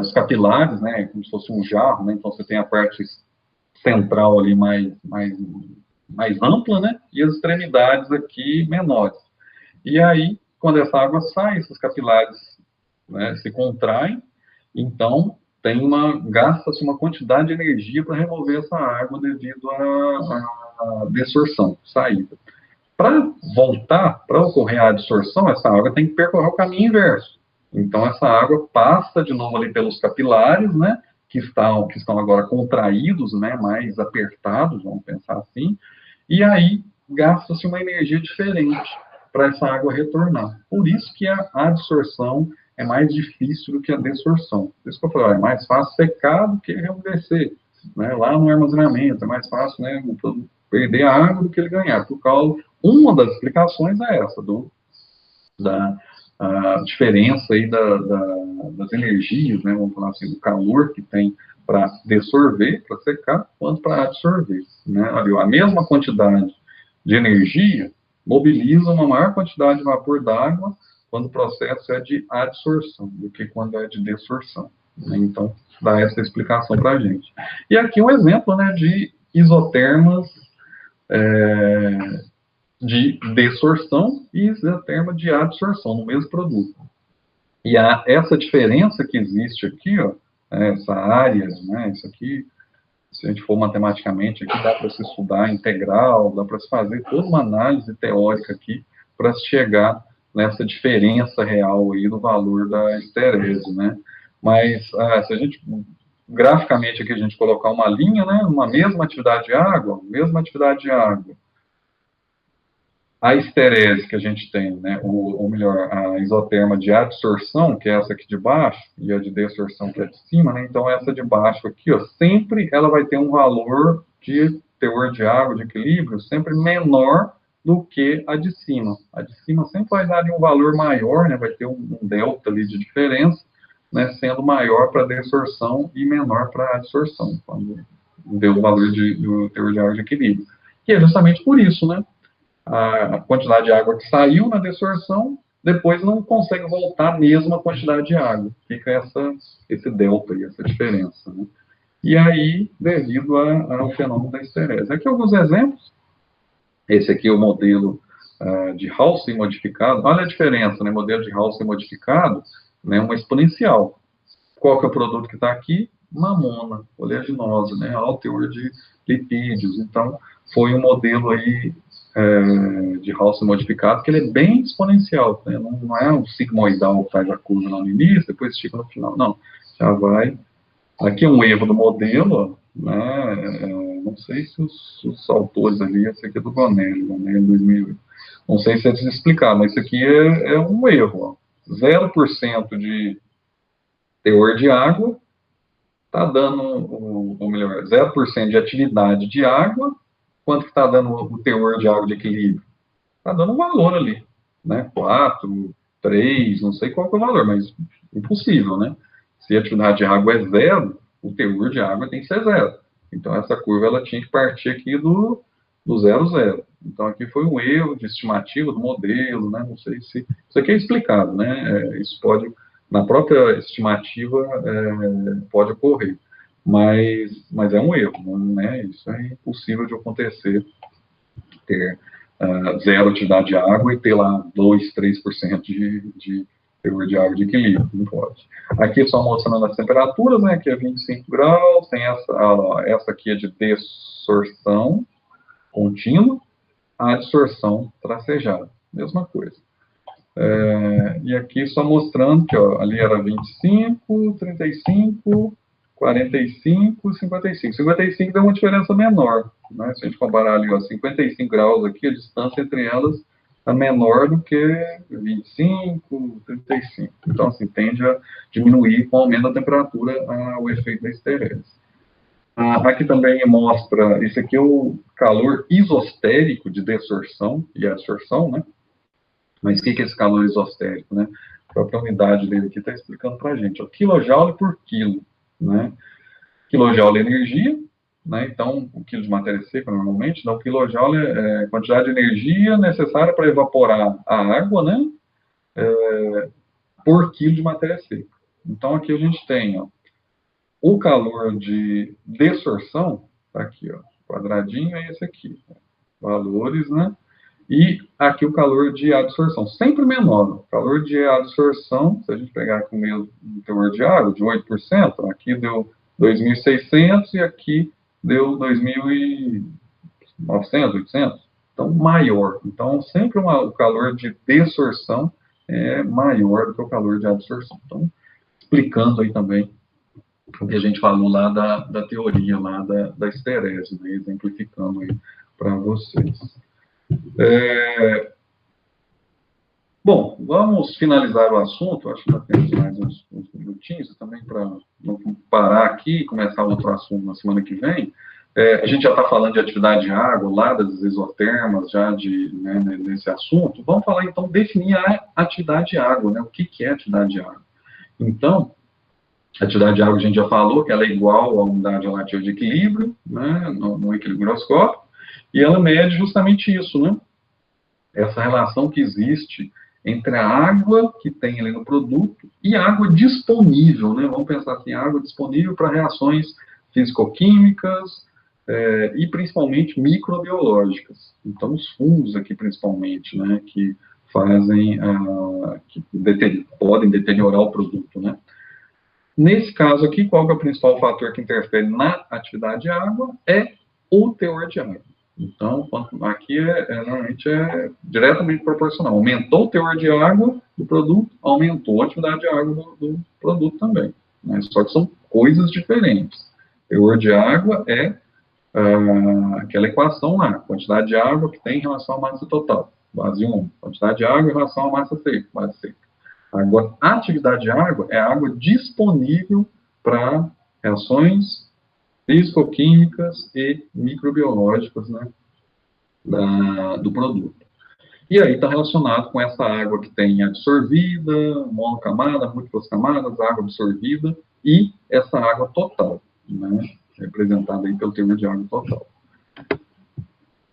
Os capilares, né, como se fosse um jarro, né, então você tem a parte central ali mais ampla, né, e as extremidades aqui menores. E aí, quando essa água sai, esses capilares, né, se contraem, então gasta-se uma quantidade de energia para remover essa água devido à desorção, saída. Para voltar, para ocorrer a adsorção, essa água tem que percorrer o caminho inverso. Então, essa água passa de novo ali pelos capilares, né, que estão agora contraídos, né, mais apertados, vamos pensar assim, e aí gasta-se uma energia diferente para essa água retornar. Por isso que a adsorção é mais difícil do que a desorção. Por isso que eu falei, é mais fácil secar do que reamolecer, né, lá no armazenamento, é mais fácil, né, perder a água do que ele ganhar, por causa, uma das explicações é essa, da diferença aí das energias, né, vamos falar assim, do calor que tem para dessorver, para secar, quanto para absorver, né, a mesma quantidade de energia mobiliza uma maior quantidade de vapor d'água quando o processo é de adsorção do que quando é de desorção, né? Então, dá essa explicação para a gente. E aqui um exemplo, né, de isotermas de desorção e isoterma de adsorção no mesmo produto. E essa diferença que existe aqui, ó, essa área, né, isso aqui, se a gente for matematicamente, aqui dá para se estudar integral, dá para se fazer toda uma análise teórica aqui para se chegar nessa diferença real aí do valor da esterese, né? Mas se a gente, graficamente aqui, a gente colocar uma linha, né, uma mesma atividade de água, A esterese que a gente tem, né, ou melhor, a isoterma de adsorção, que é essa aqui de baixo, e a de desorção, que é de cima, né, então essa de baixo aqui, ó, sempre ela vai ter um valor de teor de água, de equilíbrio, sempre menor do que a de cima. A de cima sempre vai dar um valor maior, né, vai ter um delta ali de diferença, né, sendo maior para a desorção e menor para a adsorção, quando deu o valor do teor de água de equilíbrio. Que é justamente por isso, né, a quantidade de água que saiu na desorção, depois não consegue voltar a mesma quantidade de água. Fica esse delta e essa diferença, né? E aí, devido ao fenômeno da esterese. Aqui alguns exemplos. Esse aqui é o modelo de Halsey modificado. Olha a diferença, né? Modelo de Halsey modificado, né? Uma exponencial. Qual que é o produto que está aqui? Mamona, oleaginosa, né? Alto teor de lipídios. Então, foi um modelo aí de Halsey modificado, que ele é bem exponencial, né? Não é um sigmoidal que faz a curva lá no início, depois estica no final, não. Já vai... Aqui é um erro do modelo, né? Não sei se os autores ali, esse aqui é do Gonelli 2008. Não sei se eles explicaram, mas isso aqui é um erro, ó. 0% de teor de água está dando, ou melhor, 0% de atividade de água. Quanto que está dando o teor de água de equilíbrio? Está dando um valor ali, né? 4, 3, não sei qual que é o valor, mas impossível, né? Se a atividade de água é 0, o teor de água tem que ser 0. Então, essa curva ela tinha que partir aqui do 0, 0. Então, aqui foi um erro de estimativa do modelo, né? Não sei se... Isso aqui é explicado, né? Isso pode, na própria estimativa, pode ocorrer. Mas é um erro, né? Isso é impossível de acontecer, ter 0 atividade de água e ter lá 2, 3% de teor de água de equilíbrio, não pode. Aqui só mostrando as temperaturas, né? Aqui é 25 graus, tem essa aqui é de desorção contínua, a adsorção tracejada, mesma coisa. E aqui só mostrando que, ó, ali era 25, 35, 45, 55. 55 deu uma diferença menor, né? Se a gente comparar ali, ó, 55 graus aqui, a distância entre elas é menor do que 25, 35. Então, assim, tende a diminuir com o aumento da temperatura o efeito da esterese. Aqui também mostra, esse aqui é o calor isostérico de desorção e adsorção, né? Mas o que é esse calor isostérico, né? A própria unidade dele aqui está explicando para a gente, ó, quilojoule por quilo, né? Quilojoule é energia, né? Então, o quilo de matéria seca, normalmente, então, quilojoule é a quantidade de energia necessária para evaporar a água, né? Por quilo de matéria seca. Então, aqui a gente tem, ó, o calor de desorção, tá aqui, ó, quadradinho é esse aqui, valores, né? E aqui o calor de adsorção, sempre menor. O calor de adsorção, se a gente pegar aqui o mesmo teor de água, de 8%, aqui deu 2.600 e aqui deu 2.900, 800. Então, maior. Então, sempre o calor de desorção é maior do que o calor de adsorção. Então, explicando aí também o que a gente falou lá da teoria lá da esterese, né? Exemplificando aí para vocês. Bom, vamos finalizar o assunto. Acho que já temos mais uns minutinhos também para não parar aqui e começar outro assunto na semana que vem. A gente já está falando de atividade de água, lá das isotermas, já né, nesse assunto. Vamos falar, então, definir a atividade de água, né? O que é atividade de água? Então, a atividade de água a gente já falou que ela é igual à unidade relativa de equilíbrio, né, no equilíbrio groscópico, e ela mede justamente isso, né? Essa relação que existe entre a água que tem ali no produto e a água disponível, né? Vamos pensar assim, água disponível para reações físico-químicas e principalmente microbiológicas. Então, os fungos aqui principalmente, né? Que fazem, podem deteriorar o produto, né? Nesse caso aqui, qual que é o principal fator que interfere na atividade de água? É o teor de água. Então, aqui normalmente é diretamente proporcional. Aumentou o teor de água do produto, aumentou a atividade de água do produto também, né? Só que são coisas diferentes. Teor de água é aquela equação lá, quantidade de água que tem em relação à massa total. base 1. Quantidade de água em relação à massa seca, base seca. Agora, a atividade de água é a água disponível para reações físico-químicas e microbiológicas, né, do produto. E aí está relacionado com essa água que tem absorvida, monocamada, múltiplas camadas, água absorvida e essa água total, né, representada aí pelo termo de água total.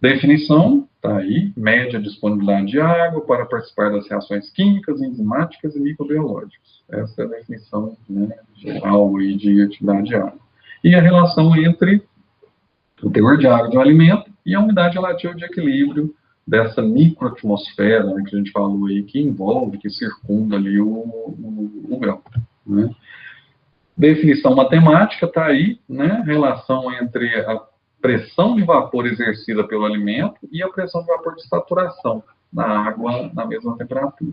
Definição, está aí, média disponibilidade de água para participar das reações químicas, enzimáticas e microbiológicas. Essa é a definição, né, geral aí de atividade de água. E a relação entre o teor de água de um alimento e a umidade relativa de equilíbrio dessa microatmosfera, né, que a gente falou aí, que envolve, que circunda ali o grão, né. Definição matemática está aí, né, relação entre a pressão de vapor exercida pelo alimento e a pressão de vapor de saturação da água na mesma temperatura.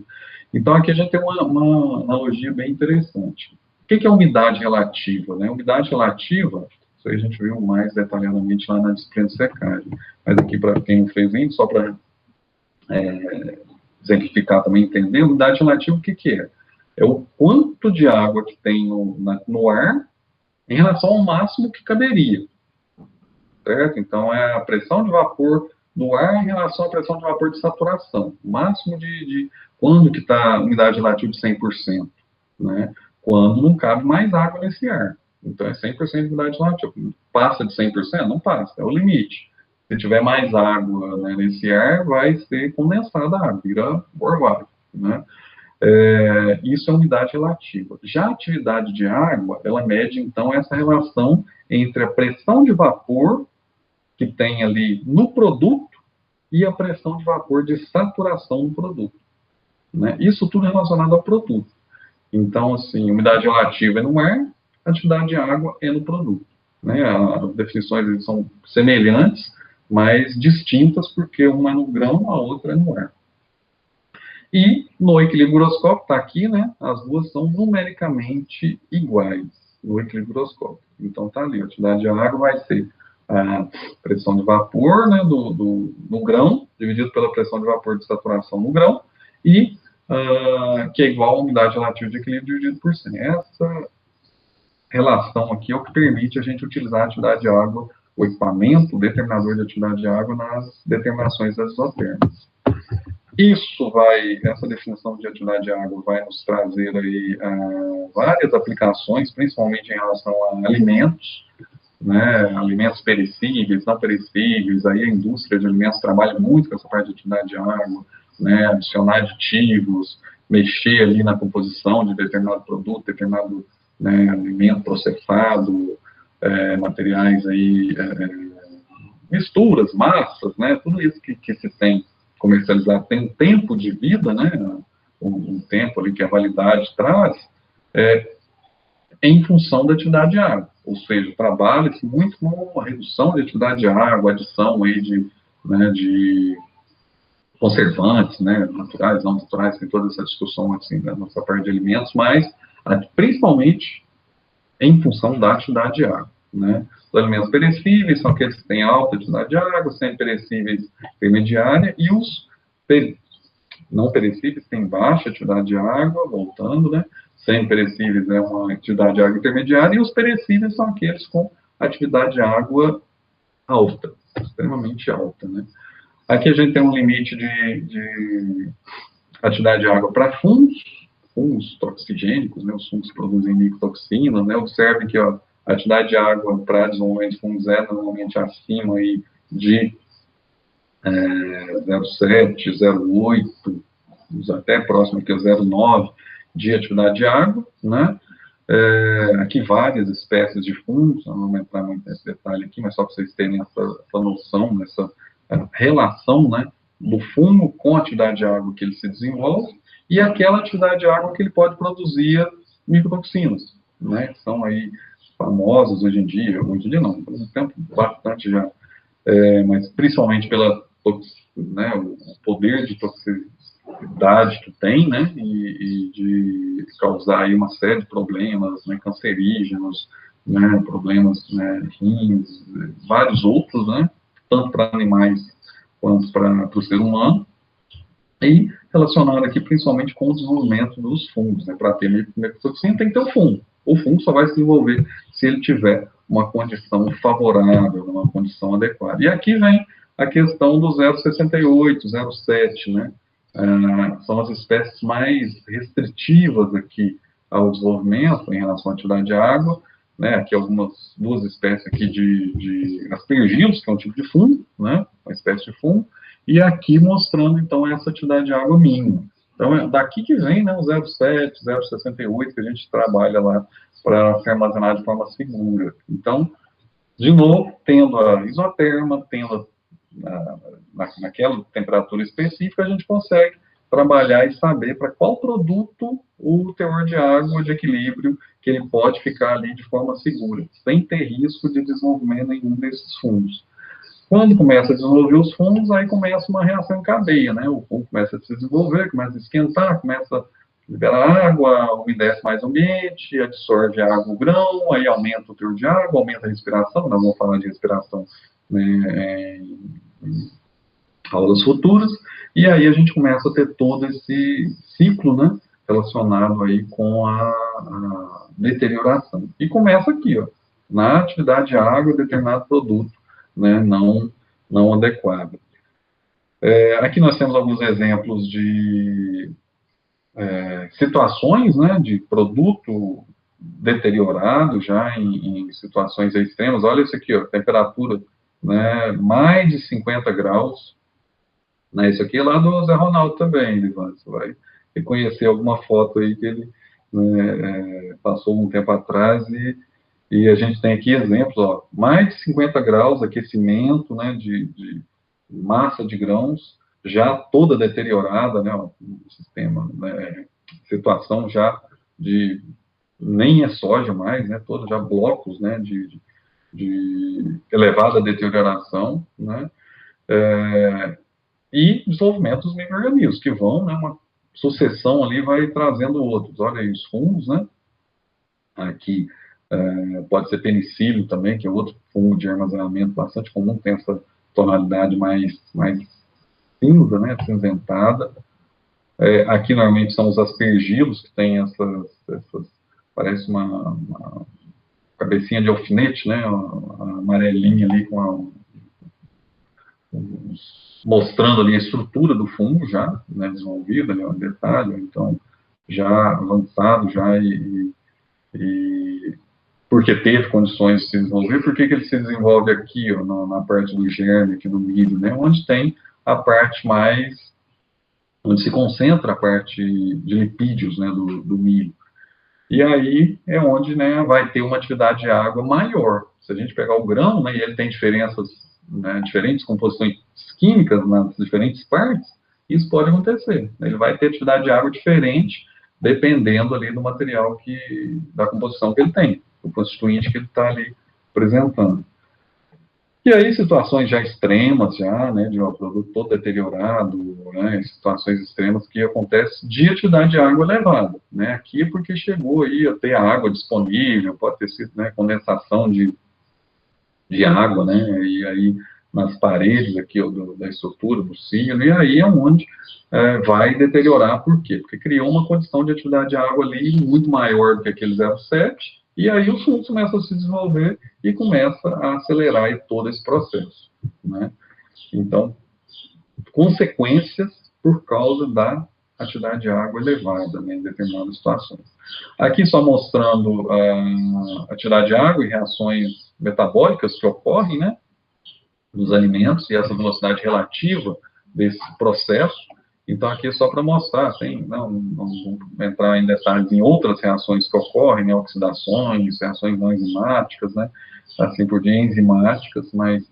Então, aqui a gente tem uma analogia bem interessante. O que é a umidade relativa, né? Umidade relativa, isso aí a gente viu mais detalhadamente lá na disciplina de secagem. Mas aqui, para quem não fez ainda, só para exemplificar também, entender, umidade relativa, o que é? É o quanto de água que tem no ar em relação ao máximo que caberia. Certo? Então, é a pressão de vapor do ar em relação à pressão de vapor de saturação. O máximo de quando que está a umidade relativa de 100%, né? Quando não cabe mais água nesse ar. Então, é 100% de umidade relativa. Passa de 100%? Não passa, é o limite. Se tiver mais água, né, nesse ar, vai ser condensada a água, vira orvalho, né? Isso é umidade relativa. Já a atividade de água, ela mede, então, essa relação entre a pressão de vapor que tem ali no produto e a pressão de vapor de saturação no produto, né? Isso tudo relacionado ao produto. Então, assim, umidade relativa é no ar, a atividade de água é no produto, né? As definições são semelhantes, mas distintas, porque uma é no grão, a outra é no ar. E no equilíbrio groscópico, está aqui, né? As duas são numericamente iguais no equilíbrio groscópico. Então, está ali, a atividade de água vai ser a pressão de vapor, né, do grão, dividido pela pressão de vapor de saturação no grão, e que é igual a umidade relativa de equilíbrio dividido por 100. Essa relação aqui é o que permite a gente utilizar a atividade de água, o equipamento, o determinador de atividade de água nas determinações das isotérmicas. Essa definição de atividade de água vai nos trazer aí várias aplicações, principalmente em relação a alimentos, né, alimentos perecíveis, não perecíveis. Aí a indústria de alimentos trabalha muito com essa parte de atividade de água, né, adicionar aditivos, mexer ali na composição de determinado produto, determinado, né, alimento processado, materiais aí, misturas, massas, né, tudo isso que se tem comercializado tem um tempo de vida, né, um tempo ali que a validade traz, em função da atividade de água. Ou seja, trabalha-se muito com a redução de atividade de água, adição aí de conservantes, né, naturais, não naturais, tem toda essa discussão assim, na nossa parte de alimentos, mas principalmente em função da atividade de água, né. Os alimentos perecíveis são aqueles que têm alta atividade de água, semi-perecíveis intermediária, e os não perecíveis têm baixa atividade de água, voltando, né. Semi-perecíveis é uma atividade de água intermediária, e os perecíveis são aqueles com atividade de água alta, extremamente alta, né. Aqui a gente tem um limite de atividade de água para fungos toxigênicos, né, os fungos que produzem micotoxinas, né. Observe que a atividade de água para desenvolvimento de fungos é normalmente acima aí de 0,7, 0,8, até próximo aqui a 0,9 de atividade de água, né? Aqui várias espécies de fungos, não vou entrar muito nesse detalhe aqui, mas só para vocês terem essa noção, essa relação, né, do fungo com a atividade de água que ele se desenvolve e aquela atividade de água que ele pode produzir micotoxinas, né, que são aí famosas hoje em dia não, por um tempo bastante já, mas principalmente pela, né, o poder de toxicidade que tem, né, e de causar aí uma série de problemas, né, cancerígenos, né, problemas, né, rins, vários outros, né, tanto para animais quanto para o ser humano. E relacionado aqui principalmente com o desenvolvimento dos fungos, né? Para ter micotoxina tem que ter o fungo. O fungo só vai se desenvolver se ele tiver uma condição favorável, uma condição adequada. E aqui vem a questão do 0,68, 0,7, né? São as espécies mais restritivas aqui ao desenvolvimento em relação à atividade de água, né? Aqui duas espécies aqui de aspergilos, que é um tipo de fungo, né? Uma espécie de fungo, e aqui mostrando, então, essa atividade de água mínima. Então, é daqui que vem, né, o 0,7, 0,68, que a gente trabalha lá para ser armazenado de forma segura. Então, de novo, tendo a isoterma, tendo naquela temperatura específica, a gente consegue trabalhar e saber para qual produto o teor de água de equilíbrio que ele pode ficar ali de forma segura, sem ter risco de desenvolvimento nenhum desses fungos. Quando começa a desenvolver os fungos, aí começa uma reação em cadeia, né? O fungo começa a se desenvolver, começa a esquentar, começa a liberar água, umedece mais o ambiente, absorve a água no grão, aí aumenta o teor de água, aumenta a respiração, nós vamos falar de respiração, né, em aulas futuras, e aí a gente começa a ter todo esse ciclo, né, relacionado aí com a deterioração. E começa aqui, ó, na atividade de água, determinado produto, né, não adequado. Aqui nós temos alguns exemplos de situações, né, de produto deteriorado já em situações extremas. Olha isso aqui, ó, temperatura, né, mais de 50 graus, né, isso aqui é lá do Zé Ronaldo também, Ivan, você vai reconhecer alguma foto aí que ele, né, passou um tempo atrás e a gente tem aqui exemplos, ó, mais de 50 graus, aquecimento, né, de massa de grãos, já toda deteriorada, né, o sistema, né, situação já de, nem é soja mais, né, todos já blocos, né, de elevada deterioração, né, e desenvolvimento dos micro-organismos, que vão, né, uma sucessão ali vai trazendo outros. Olha aí os fungos, né, aqui pode ser penicílio também, que é outro fungo de armazenamento bastante comum, tem essa tonalidade mais cinza, né, acinzentada. Aqui normalmente são os aspergilos, que tem essas parece uma cabecinha de alfinete, né, uma amarelinha ali mostrando ali a estrutura do fungo já, né, desenvolvida, ali, um detalhe, então já avançado já e porque teve condições de se desenvolver. Por que ele se desenvolve aqui, ó, na parte do germe, aqui do milho, né, onde tem a parte mais, onde se concentra a parte de lipídios, né, do milho. E aí é onde, né, vai ter uma atividade de água maior. Se a gente pegar o grão, né, e ele tem diferenças, né, diferentes composições químicas nas diferentes partes, isso pode acontecer. Ele vai ter atividade de água diferente, dependendo ali do material da composição que ele tem, do constituinte que ele está ali apresentando. E aí, situações já extremas, já, né, de um produto todo deteriorado, né, situações extremas que acontecem de atividade de água elevada, né, aqui porque chegou aí a ter água disponível, pode ter sido, né, condensação de água, né, e aí nas paredes aqui da estrutura, do silo, e aí é onde vai deteriorar. Por quê? Porque criou uma condição de atividade de água ali muito maior do que aquele 0,7, e aí os fungos começam a se desenvolver e começa a acelerar aí todo esse processo, né? Então, consequências por causa da atividade de água elevada, né, em determinadas situações. Aqui só mostrando a atividade de água e reações metabólicas que ocorrem, né, nos alimentos, e essa velocidade relativa desse processo. Então, aqui é só para mostrar, não vamos entrar em detalhes em outras reações que ocorrem, né, oxidações, reações não enzimáticas, né, assim por diante, enzimáticas, mas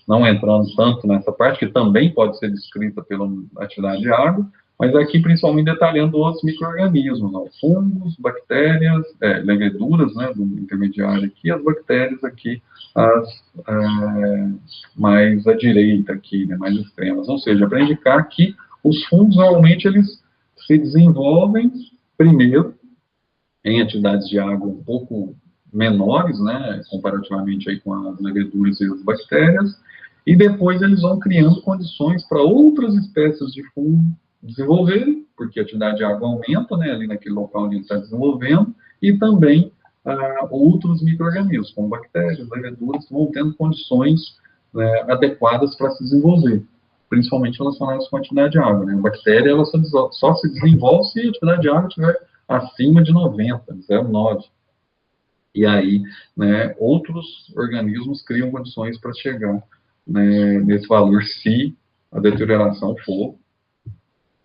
não entrando tanto nessa parte, que também pode ser descrita pela atividade de água, mas aqui principalmente detalhando os micro-organismos, né, fungos, bactérias, leveduras, né, do intermediário aqui, as bactérias aqui, as mais à direita aqui, né, mais extremas, ou seja, para indicar que os fungos, normalmente, eles se desenvolvem primeiro em atividades de água um pouco menores, né, comparativamente aí com as leveduras e as bactérias, e depois eles vão criando condições para outras espécies de fungo desenvolverem, porque a atividade de água aumenta, né, ali naquele local onde ele está desenvolvendo, e também outros micro-organismos, como bactérias, leveduras, que vão tendo condições, né, adequadas para se desenvolver, principalmente relacionadas com a atividade de água, né? A bactéria, ela só se desenvolve se a atividade de água estiver acima de 90, 0,9. E aí, né, outros organismos criam condições para chegar, né, nesse valor, se a deterioração for,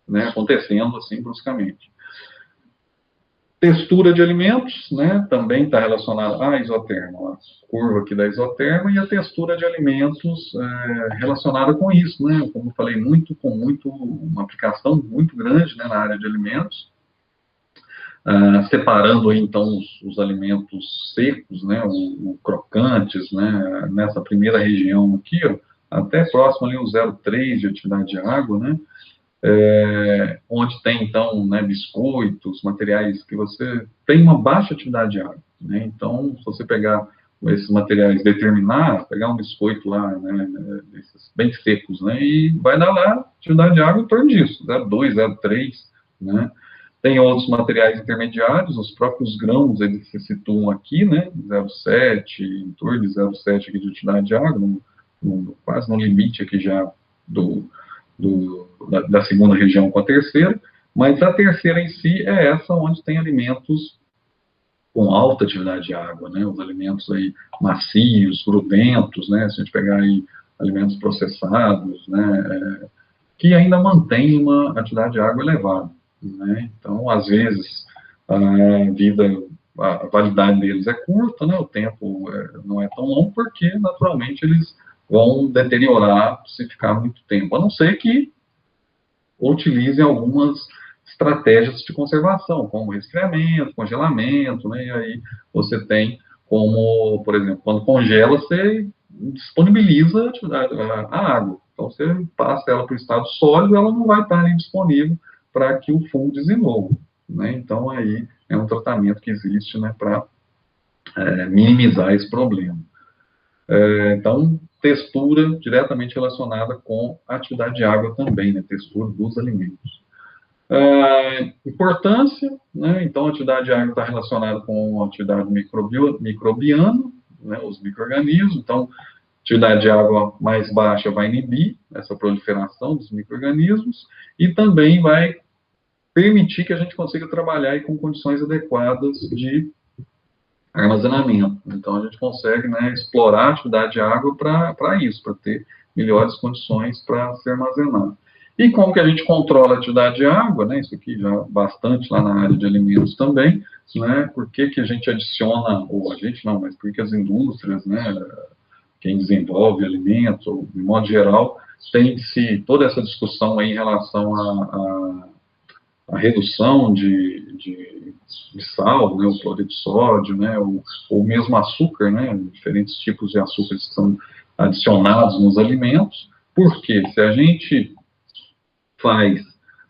né, acontecendo assim bruscamente. Textura de alimentos, né, também está relacionada à isoterma, a curva aqui da isoterma, e a textura de alimentos relacionada com isso, né, como eu falei, uma aplicação muito grande, né, na área de alimentos, separando aí, então, os alimentos secos, né, o crocantes, né, nessa primeira região aqui, ó, até próximo ali o 0,3 de atividade de água, né, onde tem, então, né, biscoitos, materiais que você tem uma baixa atividade de água, né, então, se você pegar esses materiais, pegar um biscoito lá, né, esses bem secos, né, e vai dar lá atividade de água em torno disso, 0,2, 0,3, né. Tem outros materiais intermediários, os próprios grãos, eles se situam aqui, né, 0,7, em torno de 0,7 aqui de atividade de água, quase no limite aqui já da segunda região com a terceira, mas a terceira em si é essa onde tem alimentos com alta atividade de água, né, os alimentos aí macios, grudentos, né, se a gente pegar aí alimentos processados, né, que ainda mantém uma atividade de água elevada, né, então, às vezes, a validade deles é curta, né, o tempo não é tão longo, porque, naturalmente, eles vão deteriorar se ficar muito tempo, a não ser que utilizem algumas estratégias de conservação, como resfriamento, congelamento, né, e aí você tem como, por exemplo, quando congela, você disponibiliza a água, então você passa ela para o estado sólido, ela não vai estar ali disponível para que o fungo desenvolva, né, então aí é um tratamento que existe, né, para minimizar esse problema. Então, textura diretamente relacionada com a atividade de água também, né, textura dos alimentos. Importância, né, então a atividade de água está relacionada com a atividade microbiana, né, os micro-organismos, então atividade de água mais baixa vai inibir essa proliferação dos micro-organismos e também vai permitir que a gente consiga trabalhar aí com condições adequadas de armazenamento. Então, a gente consegue, né, explorar a atividade de água para isso, para ter melhores condições para se armazenar. E como que a gente controla a atividade de água, né, isso aqui já bastante lá na área de alimentos também, né, por que a gente adiciona, ou a gente não, mas por que as indústrias, né, quem desenvolve alimentos, ou de modo geral, tem-se toda essa discussão aí em relação a redução de sal, né, o cloreto de sódio, né, ou mesmo açúcar, né, diferentes tipos de açúcares que são adicionados nos alimentos, porque se a gente faz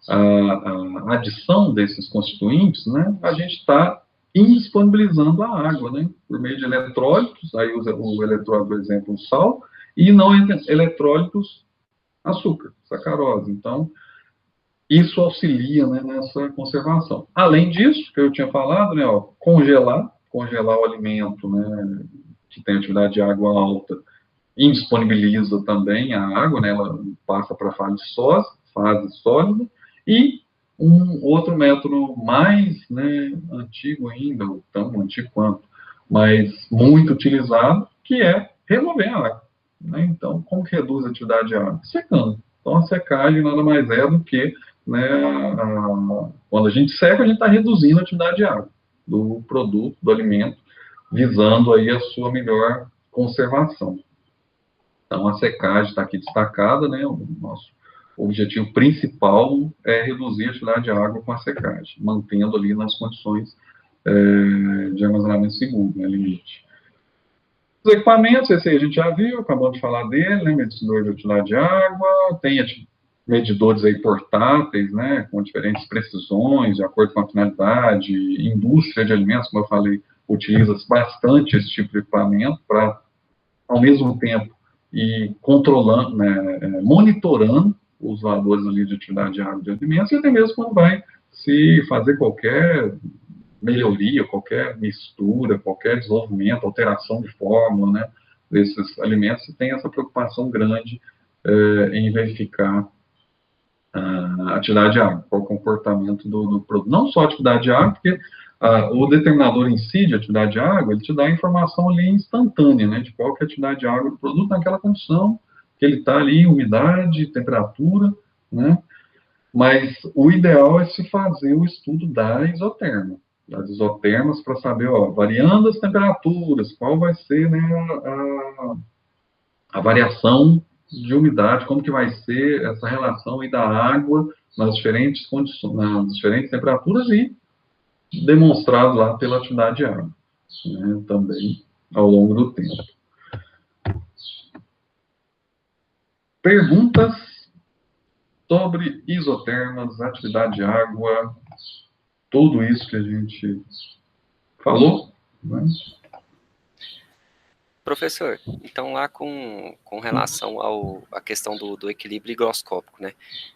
a adição desses constituintes, né, a gente está indisponibilizando a água, né, por meio de eletrólitos, aí o eletrólito, por exemplo, o sal, e não eletrólitos, açúcar, sacarose. Então, isso auxilia, né, nessa conservação. Além disso, que eu tinha falado, né, ó, congelar o alimento, né, que tem atividade de água alta, indisponibiliza também a água, né, ela passa para a fase sólida, e um outro método mais, né, antigo ainda, ou tão antigo quanto, mas muito utilizado, que é remover a água, né? Então, como que reduz a atividade de água? Secando. Então, a secagem nada mais é do que, né, quando a gente seca, a gente está reduzindo a atividade de água do produto, do alimento, visando aí a sua melhor conservação. Então, a secagem está aqui destacada, né, o nosso objetivo principal é reduzir a atividade de água com a secagem, mantendo ali nas condições de armazenamento seguro, né, limite. Os equipamentos, esse aí a gente já viu, acabamos de falar dele, né, medidor de atividade de água, tem medidores aí portáteis, né, com diferentes precisões, de acordo com a finalidade, indústria de alimentos, como eu falei, utiliza bastante esse tipo de equipamento para, ao mesmo tempo, ir controlando, né, monitorando os valores ali de atividade de água de alimentos, e até mesmo quando vai se fazer qualquer melhoria, qualquer mistura, qualquer desenvolvimento, alteração de fórmula, né, desses alimentos, se tem essa preocupação grande em verificar a atividade de água, qual o comportamento do produto. Não só a atividade de água, porque o determinador em si de atividade de água, ele te dá a informação ali instantânea, né, de qual que é a atividade de água do produto naquela condição que ele está ali, umidade, temperatura, né, mas o ideal é se fazer o estudo das isotermas, para saber, ó, variando as temperaturas, qual vai ser, né, a variação de umidade, como que vai ser essa relação aí da água nas diferentes condições, nas diferentes temperaturas e demonstrado lá pela atividade de água, né, também ao longo do tempo. Perguntas sobre isotermas, atividade de água, tudo isso que a gente falou, né? Professor, então lá com relação à questão do equilíbrio higroscópico, né?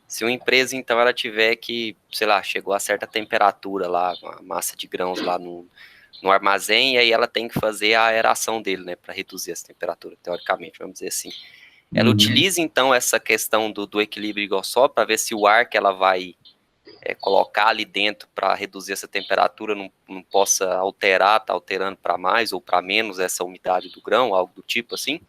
Se uma empresa, então, ela tiver que, sei lá, chegou a certa temperatura lá, a massa de grãos lá no armazém, e aí ela tem que fazer a aeração dele, né, para reduzir essa temperatura, teoricamente, vamos dizer assim. Ela utiliza, então, essa questão do equilíbrio higroscópico para ver se o ar que ela vai colocar ali dentro para reduzir essa temperatura não possa alterar, tá alterando para mais ou para menos essa umidade do grão, algo do tipo assim?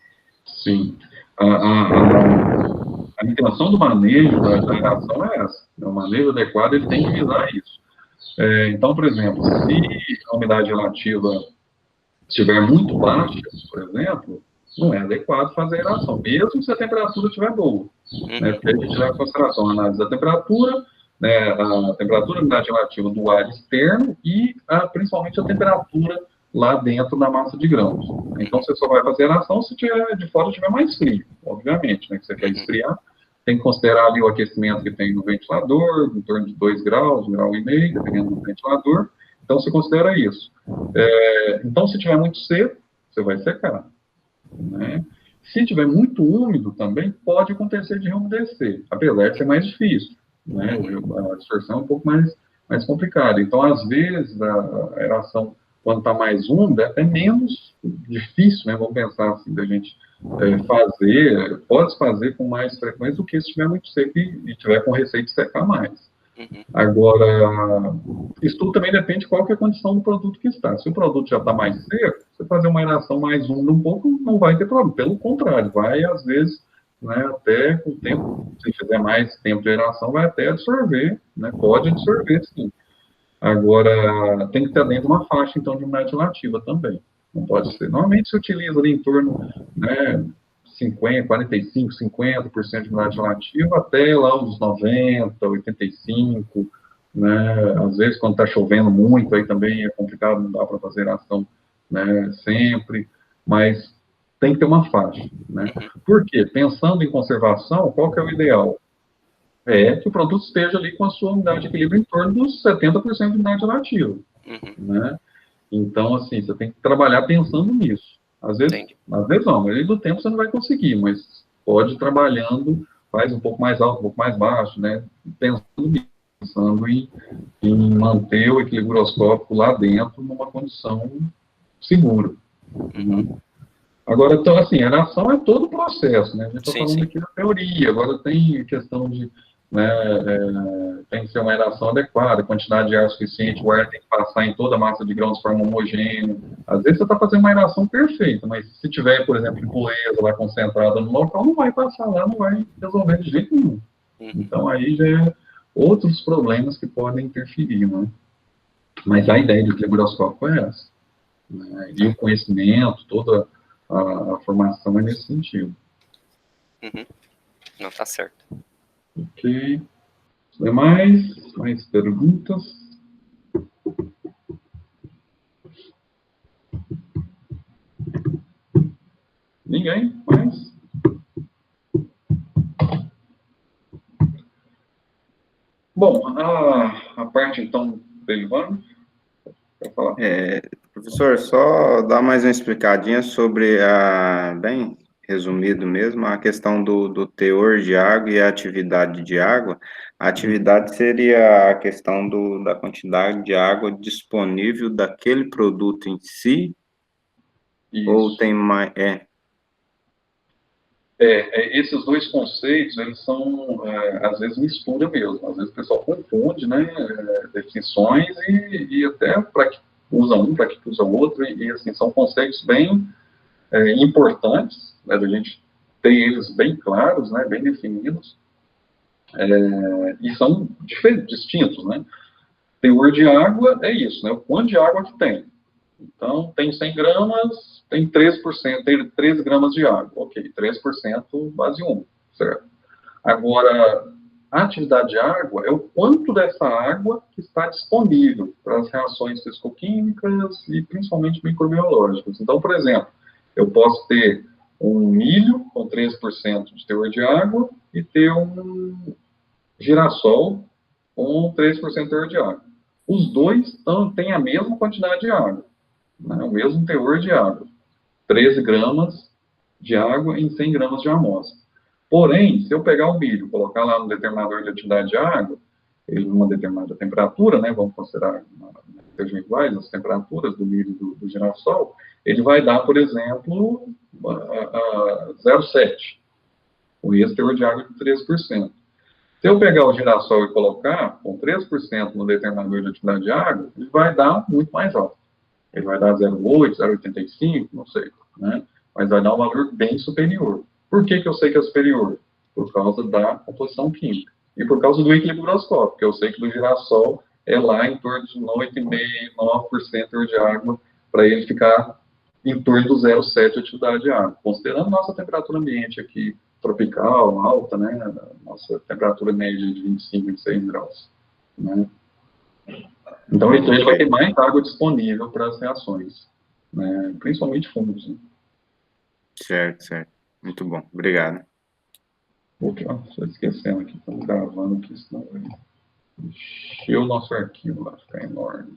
Sim. A intenção do manejo da aeração é essa. O manejo adequado, ele tem que visar isso. Então, por exemplo, se a umidade relativa estiver muito baixa, por exemplo, não é adequado fazer aeração, mesmo se a temperatura estiver boa. Né? Porque a gente leva em consideração a análise da temperatura, né, a temperatura e umidade relativa do ar externo e principalmente a temperatura lá dentro da massa de grãos. Então, você só vai fazer aeração se tiver, de fora estiver mais frio, obviamente, né, que você quer esfriar. Tem que considerar ali o aquecimento que tem no ventilador, em torno de 2 graus, 1,5 graus, dependendo do ventilador. Então, você considera isso. Então, se tiver muito seco, você vai secar, né? Se tiver muito úmido também, pode acontecer de reumedecer, apesar de ser mais difícil, né? A distorção é um pouco mais complicada. Então, às vezes, a aeração, quando está mais úmida, é até menos difícil, né? Vamos pensar assim, da gente fazer, pode fazer com mais frequência do que se estiver muito seco e tiver com receio de secar mais. Agora, isso tudo também depende de qual que é a condição do produto que está. Se o produto já está mais seco, você fazer uma aeração mais úmida um pouco, não vai ter problema. Pelo contrário, vai, às vezes, né, até com o tempo, se fizer mais tempo de aeração, vai até absorver, né, pode absorver, sim. Agora, tem que estar dentro de uma faixa, então, de umidade relativa também. Não pode ser. Normalmente se utiliza ali em torno, né, 50, 45, 50% de umidade relativa, até lá uns 90, 85, né, às vezes quando está chovendo muito, aí também é complicado, não dá para fazer aeração, né, sempre, mas tem que ter uma faixa, né. Por quê? Pensando em conservação, qual que é o ideal? É que o produto esteja ali com a sua umidade de equilíbrio em torno dos 70% de umidade relativa, né. Então, assim, você tem que trabalhar pensando nisso. Às vezes não, a maioria do tempo você não vai conseguir, mas pode ir trabalhando, faz um pouco mais alto, um pouco mais baixo, né? Pensando em manter o equilíbrio higroscópico lá dentro numa condição segura. Né? Agora, então, assim, a aeração é todo o processo, né? A gente está falando aqui da teoria, agora tem questão de, né, tem que ser uma aeração adequada, quantidade de ar suficiente, o ar tem que passar em toda a massa de grãos de forma homogênea. Às vezes você está fazendo uma aeração perfeita, mas se tiver, por exemplo, impureza lá concentrada no local, não vai passar lá, não vai resolver de jeito nenhum. Então, aí já é outros problemas que podem interferir, né? Mas a ideia do equilíbrio higroscópico é essa. Né? E o conhecimento, toda a formação é nesse sentido. Não, tá certo. Ok. Mais perguntas? Ninguém? Mais? Bom, a parte, então, derivando, quer falar? Professor, só dar mais uma explicadinha sobre bem, resumido mesmo, a questão do teor de água e a atividade de água. A atividade seria a questão da quantidade de água disponível daquele produto em si, ou tem mais... Esses dois conceitos, eles são, às vezes, mistura mesmo. Às vezes o pessoal confunde, né, definições e até para que usa um, para que usa o outro, e assim, são conceitos bem importantes, né, da gente ter eles bem claros, né, bem definidos, e são distintos, né. Teor de água é isso, né, o quanto de água que tem. Então, tem 100 gramas, tem 3%, tem 3 gramas de água. Ok, 3% base 1, certo? Agora, a atividade de água é o quanto dessa água que está disponível para as reações físico-químicas e principalmente microbiológicas. Então, por exemplo, eu posso ter um milho com 3% de teor de água e ter um girassol com 3% de teor de água. Os dois têm a mesma quantidade de água, né, o mesmo teor de água, 13 gramas de água em 100 gramas de amostra. Porém, se eu pegar o milho, colocar lá no determinador de atividade de água, ele numa determinada temperatura, né, vamos considerar que sejam iguais as temperaturas do milho e do girassol, ele vai dar, por exemplo, 0,7, com esse teor de água de 3%. Se eu pegar o girassol e colocar com 3% no determinador de atividade de água, ele vai dar muito mais alto. Ele vai dar 0,8, 0,85, não sei, né? Mas vai dar um valor bem superior. Por que eu sei que é superior? Por causa da composição química. E por causa do equilíbrio higroscópico, que eu sei que do girassol é lá em torno de 8,5%, 9% de água, para ele ficar em torno do 0,7 de atividade de água. Considerando nossa temperatura ambiente aqui, tropical, alta, né? Nossa temperatura média de 25, 26 graus, né? Então, ele vai ter mais água disponível para as reações, né? Principalmente fungos. Né? Certo. Muito bom. Obrigado. Estou esquecendo aqui, estamos gravando aqui, senão vai encher o nosso arquivo lá, ficar enorme.